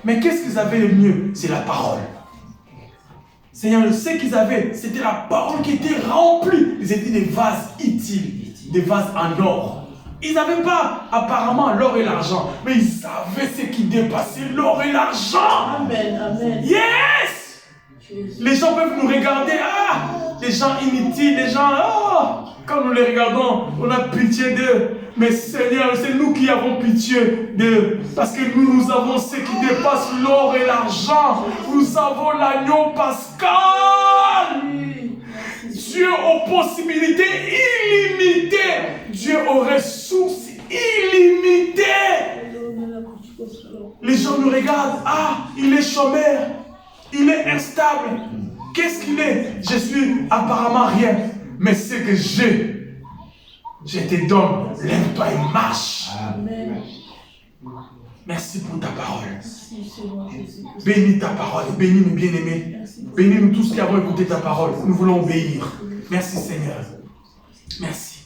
Mais qu'est-ce qu'ils avaient de mieux? C'est la parole. Seigneur, ce qu'ils avaient, c'était la parole qui était remplie. Ils étaient des vases utiles, des vases en or. Ils n'avaient pas apparemment l'or et l'argent, mais ils savaient ce qui dépassait l'or et l'argent. Amen, amen. Yes! Les gens peuvent nous regarder, les gens inutiles, les gens, quand nous les regardons, on a pitié d'eux. Mais Seigneur, c'est nous qui avons pitié d'eux. Parce que nous avons ce qui dépasse l'or et l'argent. Nous avons l'agneau pascal. Dieu aux possibilités illimitées. Dieu aux ressources illimitées. Les gens nous regardent. Il est chômeur. Il est instable. Qu'est-ce qu'il est? Je suis apparemment rien. Mais ce que j'ai, je te donne. Lève-toi et marche. Amen. Merci pour ta parole. Bénis ta parole. Bénis mes bien-aimés. Bénis nous tous qui avons écouté ta parole. Nous voulons obéir. Merci Seigneur. Merci.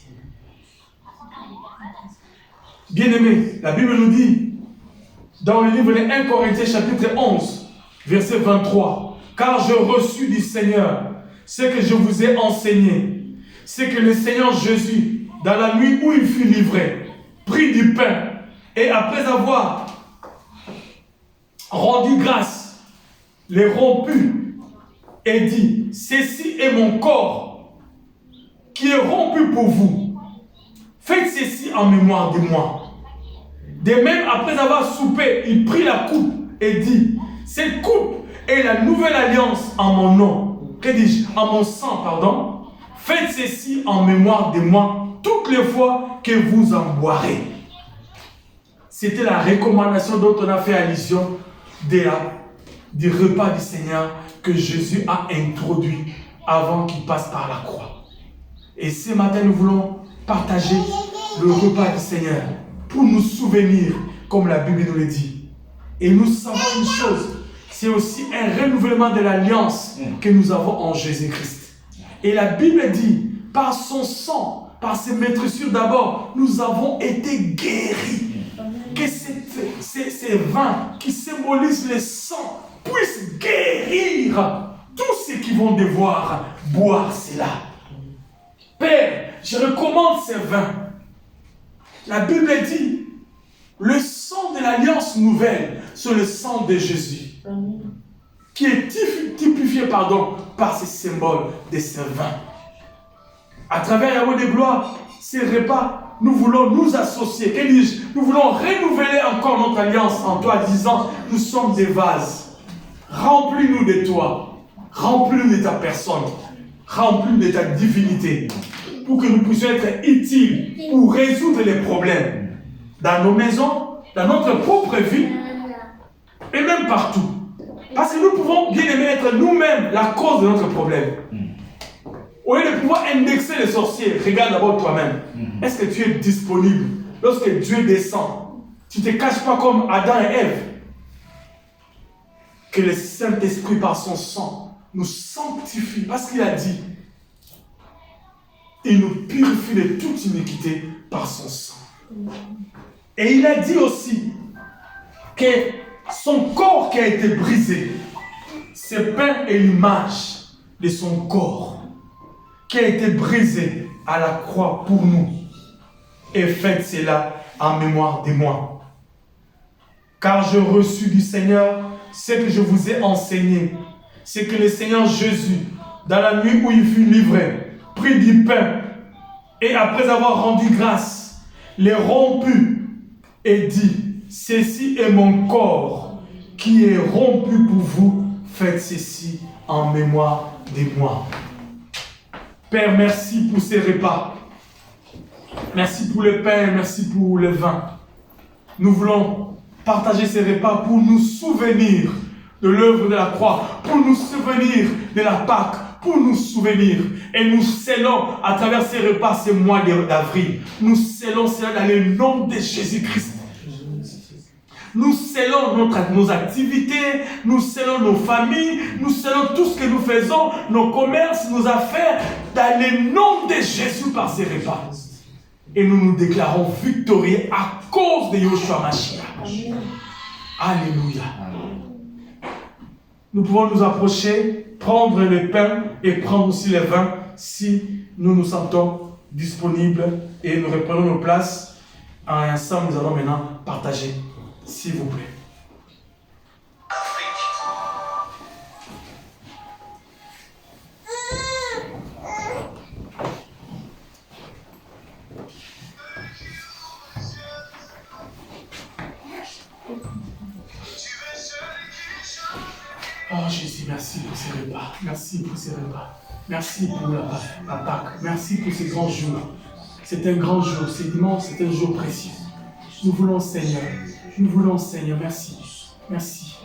Bien-aimés, la Bible nous dit, dans le livre de 1 Corinthiens chapitre 11, verset 23, « Car j'ai reçu du Seigneur ce que je vous ai enseigné, c'est que le Seigneur Jésus, dans la nuit où il fut livré, prit du pain, et après avoir rendu grâce, les rompus, et dit, « Ceci est mon corps, qui est rompu pour vous. Faites ceci en mémoire de moi. » De même, après avoir soupé, il prit la coupe et dit, « Cette coupe est la nouvelle alliance en mon nom. » Que dis-je? En mon sang, pardon. « Faites ceci en mémoire de moi toutes les fois que vous en boirez. » C'était la recommandation dont on a fait allusion du repas du Seigneur que Jésus a introduit avant qu'il passe par la croix. Et ce matin, nous voulons partager le repas du Seigneur pour nous souvenir, comme la Bible nous le dit. Et nous savons une chose, c'est aussi un renouvellement de l'alliance que nous avons en Jésus-Christ. Et la Bible dit, par son sang, par ses maîtressures d'abord, nous avons été guéris. Que ces vins qui symbolisent le sang puissent guérir tous ceux qui vont devoir boire cela. Père, je recommande ces vins. La Bible dit, le sang de l'alliance nouvelle, c'est le sang de Jésus. Amen. Qui est typifié par ces symboles de ces vins. À travers la voix de gloire, ces repas nous voulons nous associer. Que dis-je? Nous voulons renouveler encore notre alliance en toi, disant, nous sommes des vases. Remplis-nous de toi. Remplis-nous de ta personne. Remplis-nous de ta divinité. Pour que nous puissions être utiles pour résoudre les problèmes dans nos maisons, dans notre propre vie et même partout. Parce que nous pouvons bien aimer être nous-mêmes la cause de notre problème. Au lieu de pouvoir indexer les sorciers, regarde d'abord toi-même. Est-ce que tu es disponible lorsque Dieu descend? Tu ne te caches pas comme Adam et Ève. Que le Saint-Esprit par son sang nous sanctifie. Parce qu'il a dit, il nous purifie de toute iniquité par son sang. Et il a dit aussi que son corps qui a été brisé, c'est peint et l'image de son corps qui a été brisé à la croix pour nous. Et faites cela en mémoire de moi. Car j'ai reçu du Seigneur ce que je vous ai enseigné. C'est que le Seigneur Jésus, dans la nuit où il fut livré, prit du pain et après avoir rendu grâce, les romput et dit, ceci est mon corps qui est rompu pour vous, faites ceci en mémoire de moi. Père, merci pour ces repas. Merci pour le pain, merci pour le vin. Nous voulons partager ces repas pour nous souvenir de l'œuvre de la croix, pour nous souvenir de la Pâque, pour nous souvenir. Et nous scellons à travers ces repas, ces mois d'avril, nous scellons cela dans le nom de Jésus-Christ. Nous scellons nos activités, nous scellons nos familles, nous scellons tout ce que nous faisons, nos commerces, nos affaires, dans le nom de Jésus par ces repas. Et nous nous déclarons victorieux à cause de Yoshua Mashiach. Alléluia. Nous pouvons nous approcher, prendre le pain et prendre aussi le vin si nous nous sentons disponibles et nous reprenons nos places. Ensemble, nous allons maintenant partager. S'il vous plaît. Oh Jésus, merci pour ces repas. Merci pour ces repas. Merci pour la Pâque. Merci pour ces grands jours. C'est un grand jour. C'est dimanche, c'est un jour précieux. Nous voulons, Seigneur. Nous voulons, Seigneur, merci. Merci.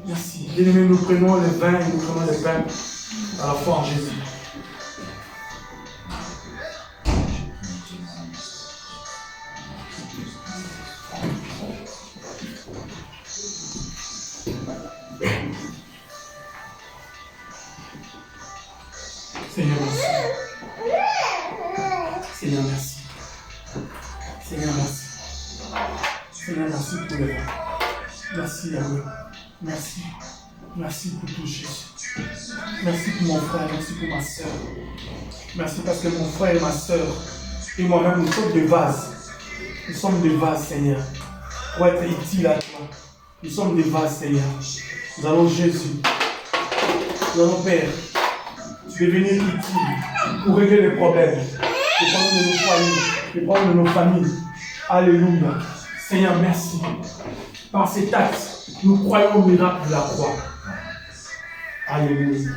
Merci. Bien-aimés, nous prenons le vin et nous prenons le pain à la foi en Jésus. Seigneur, merci. Seigneur, merci. Seigneur, merci. Seigneur, merci pour le vin. Merci, Yahweh. Merci. Merci pour tout, Jésus. Merci pour mon frère, merci pour ma soeur. Merci parce que mon frère et ma soeur et moi-même, nous sommes des vases. Nous sommes des vases, Seigneur, pour être utiles à toi. Nous sommes des vases, Seigneur. Nous allons Jésus. Nous allons Père. Devenir utile pour régler les problèmes, les problèmes de nos foyers, les problèmes de nos familles. Alléluia. Seigneur, merci. Par cet acte, nous croyons au miracle de la croix. Alléluia.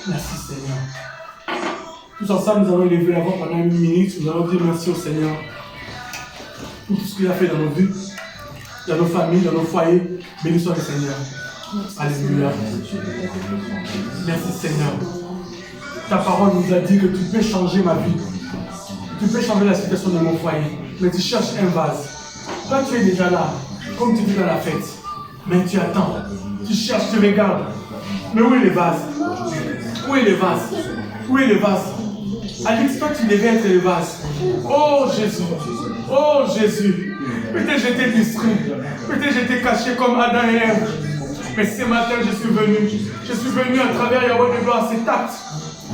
Merci Seigneur. Tous ensemble, nous allons élever la voix pendant une minute. Nous allons dire merci au Seigneur pour tout ce qu'il a fait dans nos vies, dans nos familles, dans nos foyers. Béni soit le Seigneur. Alléluia. Merci Seigneur. Ta parole nous a dit que tu peux changer ma vie. Tu peux changer la situation de mon foyer. Mais tu cherches un vase. Toi tu es déjà là, comme tu es dans la fête. Mais tu attends. Tu cherches, tu regardes. Mais où est le vase? Où est le vase? Où est le vase? Alex, toi tu devais être le vase. Oh Jésus. Oh Jésus. Peut-être j'étais distrait. Peut-être j'étais caché comme Adam et Ève. Mais ce matin, je suis venu à travers Yahweh de gloire, cet acte,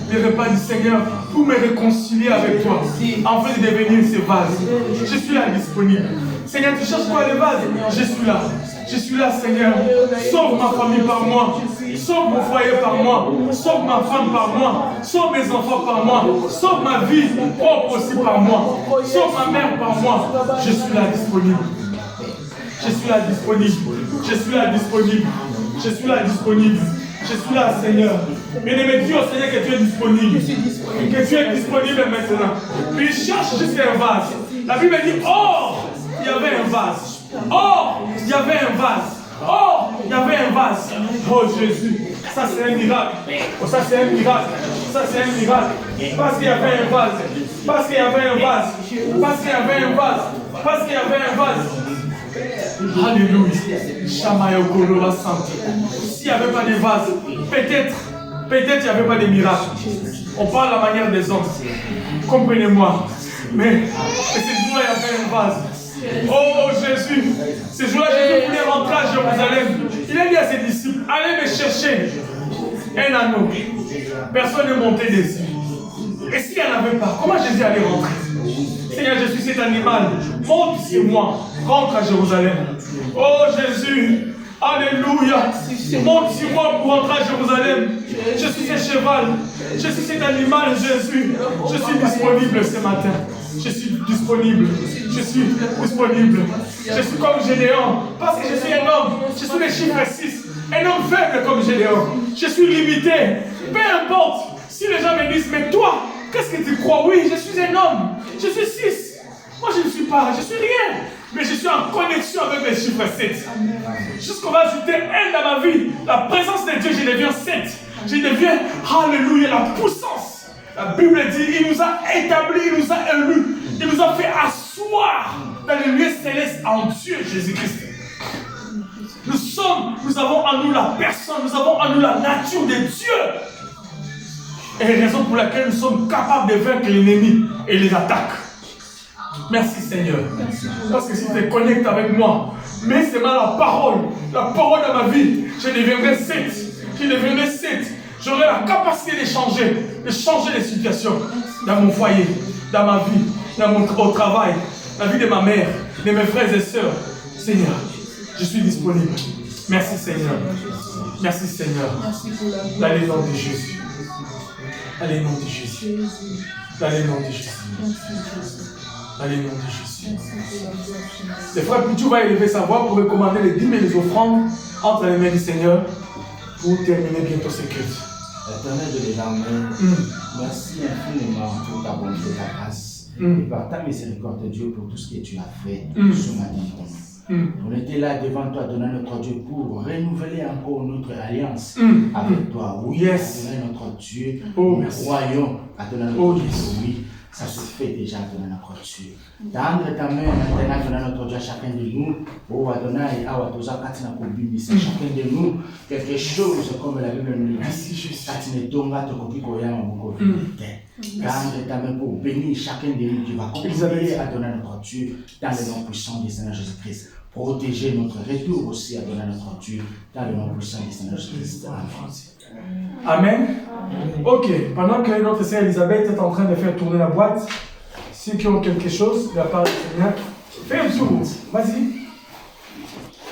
le repas du Seigneur, pour me réconcilier avec toi, afin de devenir ce vase. Je suis là disponible. Seigneur, tu cherches quoi les vases? Je suis là. Je suis là, Seigneur. Sauve ma famille par moi. Sauve mon foyer par moi. Sauve ma femme par moi. Sauve mes enfants par moi. Sauve ma vie propre aussi par moi. Sauve ma mère par moi. Je suis là disponible. Je suis là disponible. Je suis là disponible. Je suis là disponible. Je suis là, Seigneur. Bien-aimé, dis au Seigneur que tu es disponible. Que tu es disponible maintenant. Puis il cherche juste un vase. La Bible dit, oh, il y avait un vase. Oh, il y avait un vase. Oh, il y avait un vase. Oh Jésus, ça c'est un miracle. Oh, ça c'est un miracle. Ça c'est un miracle. Parce qu'il y avait un vase. Parce qu'il y avait un vase. Parce qu'il y avait un vase. Parce qu'il y avait un vase. Alléluia. S'il n'y avait pas de vase, peut-être il n'y avait pas de miracle. On parle à la manière des hommes. Comprenez-moi. Mais ce jour-là, il y avait un vase. Oh Jésus, ce jour-là, Jésus voulait rentrer à Jérusalem. Il a dit à ses disciples, allez me chercher un anneau. Personne n'est monté dessus. Et s'il n'y en avait pas, comment Jésus allait rentrer? Seigneur, je suis cet animal. Monte sur moi. Rentre à Jérusalem. Oh Jésus, alléluia. Monte sur moi pour rentrer à Jérusalem. Je suis ce cheval. Je suis cet animal, Jésus. Je suis disponible ce matin. Je suis disponible. Je suis disponible. Je suis comme Gédéon. Parce que je suis un homme. Je suis le chiffre 6. Un homme faible comme Gédéon. Je suis limité. Peu importe. Si les gens me disent, mais toi, qu'est-ce que tu crois? Oui, je suis un homme. Je suis 6. Moi, je ne suis pas. Je suis rien. Mais je suis en connexion avec les chiffres 7. Jusqu'on va ajouter 1 dans ma vie. La présence de Dieu, je deviens 7. Je deviens, alléluia, la puissance. La Bible dit, il nous a établis, il nous a élus. Il nous a fait asseoir dans les lieux célestes en Dieu, Jésus-Christ. Nous avons en nous la personne, nous avons en nous la nature de Dieu. Et la raison pour laquelle nous sommes capables de vaincre l'ennemi et les attaques. Merci Seigneur. Parce que si tu te connectes avec moi, mais c'est mal la parole dans ma vie, je deviendrai 7. Je deviendrai 7. J'aurai la capacité de changer les situations dans mon foyer, dans ma vie, au travail, la vie de ma mère, de mes frères et sœurs. Seigneur, je suis disponible. Merci Seigneur. Merci Seigneur. Dans le nom de Jésus. Dans le nom de Jésus. Dans le nom de Jésus. Dans le nom de Jésus. Les frères Pichou va élever sa voix pour recommander les dîmes et les offrandes entre les mains du Seigneur pour terminer bientôt ce culte. Éternel de l'armée, merci infiniment pour ta bonté, ta grâce et par ta miséricorde, Dieu, pour tout ce que tu as fait ce matin. On était là devant toi, donnant notre Dieu pour renouveler encore notre alliance avec toi. Oui, adonner notre Dieu, nous croyons, adonner notre Dieu, oui. Ça se fait déjà, Adonai, notre Dieu. Tendre ta main maintenant, Adonai, notre Dieu, à chacun de nous. Oh, Adonai, chacun de nous, quelque chose comme la Bible nous dit. Tendre ta main pour bénir chacun de nous qui va contribuer, Adonai, notre Dieu, dans le nom puissant du Seigneur Jésus-Christ. Protéger notre retour aussi, Adonai, notre Dieu, dans le nom puissant du Seigneur Jésus-Christ. Amen. Ok, pendant que notre sœur Elisabeth est en train de faire tourner la boîte, ceux qui ont quelque chose de la part du Seigneur, fais un tour, vas-y.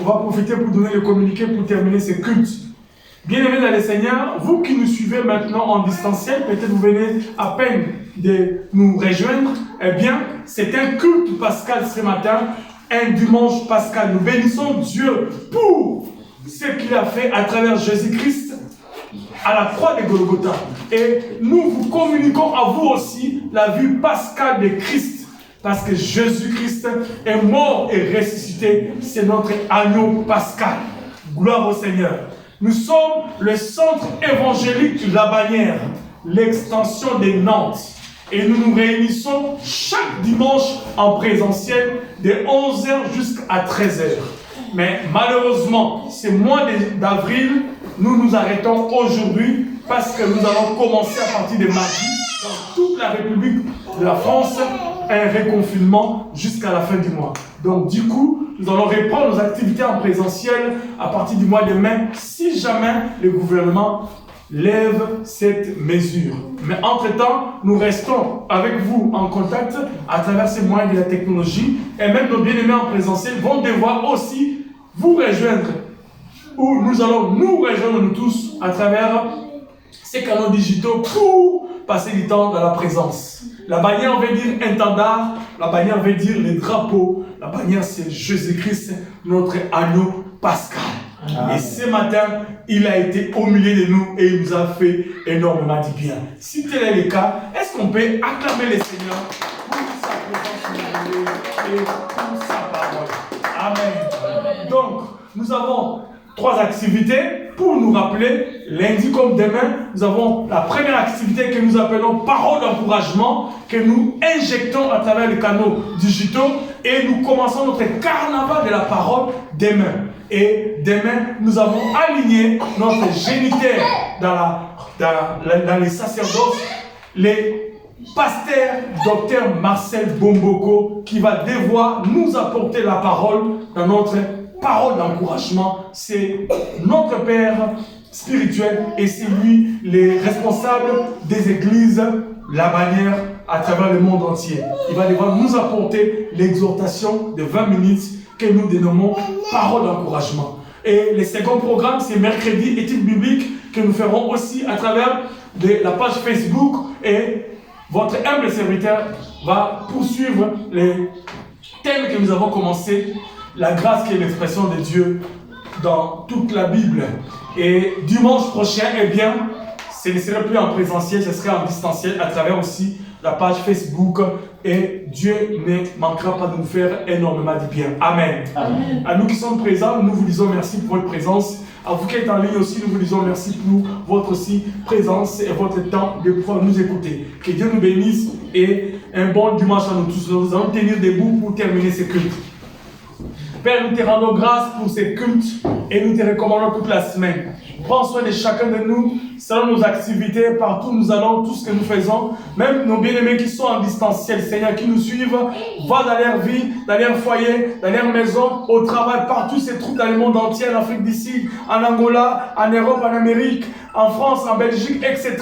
On va profiter pour donner le communiqué pour terminer ce culte. Bien-aimés dans le Seigneur, vous qui nous suivez maintenant en distanciel, peut-être vous venez à peine de nous rejoindre, eh bien, c'est un culte pascal ce matin, un dimanche pascal. Nous bénissons Dieu pour ce qu'il a fait à travers Jésus-Christ à la croix de Golgotha. Et nous vous communiquons à vous aussi la vie pascale de Christ. Parce que Jésus-Christ est mort et ressuscité. C'est notre agneau pascal. Gloire au Seigneur. Nous sommes le centre évangélique de la bannière, l'extension des Nantes. Et nous nous réunissons chaque dimanche en présentiel de 11h jusqu'à 13h. Mais malheureusement, ce mois d'avril, nous nous arrêtons aujourd'hui parce que nous allons commencer à partir de mardi dans toute la République de la France un reconfinement jusqu'à la fin du mois. Donc du coup, nous allons reprendre nos activités en présentiel à partir du mois de mai si jamais le gouvernement lève cette mesure. Mais entre-temps, nous restons avec vous en contact à travers ces moyens de la technologie et même nos bien-aimés en présentiel vont devoir aussi vous rejoindre ou nous allons nous rejoindre nous tous à travers ces canaux digitaux pour passer du temps dans la présence. La bannière veut dire intendard, la bannière veut dire les drapeaux, la bannière c'est Jésus-Christ, notre agneau pascal. Et ce matin, il a été au milieu de nous et il nous a fait énormément du bien. Si tel est le cas, est-ce qu'on peut acclamer le Seigneur pour sa présence et pour sa parole? Amen. Donc, nous avons 3 activités pour nous rappeler. Lundi comme demain, nous avons la première activité que nous appelons parole d'encouragement, que nous injectons à travers les canaux digitaux et nous commençons notre carnaval de la parole demain. Et demain, nous avons aligné notre géniteur dans les sacerdoces, les pasteur Dr Marcel Bomboko, qui va devoir nous apporter la parole dans notre parole d'encouragement. C'est notre Père spirituel et c'est lui le responsable des églises, la bannière à travers le monde entier. Il va devoir nous apporter l'exhortation de 20 minutes que nous dénommons parole d'encouragement. Et le second programme, c'est mercredi, études bibliques, que nous ferons aussi à travers la page Facebook. Et votre humble serviteur va poursuivre les thèmes que nous avons commencés. La grâce qui est l'expression de Dieu dans toute la Bible. Et dimanche prochain, eh bien, ce ne serait plus en présentiel, ce serait en distanciel à travers aussi la page Facebook. Et Dieu ne manquera pas de nous faire énormément de bien. Amen. Amen. À nous qui sommes présents, nous vous disons merci pour votre présence. À vous qui êtes en ligne aussi, nous vous disons merci pour votre aussi présence et votre temps de pouvoir nous écouter. Que Dieu nous bénisse et un bon dimanche à nous tous. Nous allons tenir debout pour terminer ce culte. Père, nous te rendons grâce pour ces cultes et nous te recommandons toute la semaine. Prends soin de chacun de nous, selon nos activités, partout où nous allons, tout ce que nous faisons, même nos bien-aimés qui sont en distanciel, Seigneur, qui nous suivent, va dans leur vie, dans leur foyer, dans leur maison, au travail, partout, ces troupes dans le monde entier, en Afrique du Sud, en Angola, en Europe, en Amérique, en France, en Belgique, etc.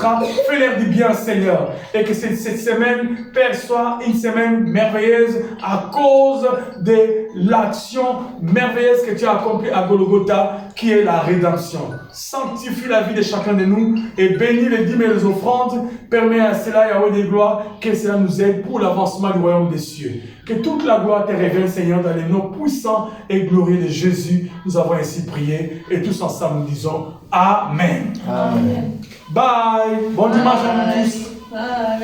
Fais-leur du bien, Seigneur. Et que cette semaine, Père, soit une semaine merveilleuse à cause de l'action merveilleuse que tu as accomplie à Golgotha, qui est la rédemption. Sanctifie la vie de chacun de nous et bénis les dîmes et les offrandes. Permets à cela, Yahweh des gloires, que cela nous aide pour l'avancement du royaume des cieux. Que toute la gloire te revienne, Seigneur, dans les noms puissants et glorieux de Jésus. Nous avons ainsi prié et tous ensemble nous disons Amen. Amen. Bye. Bon dimanche à nous tous. Bye.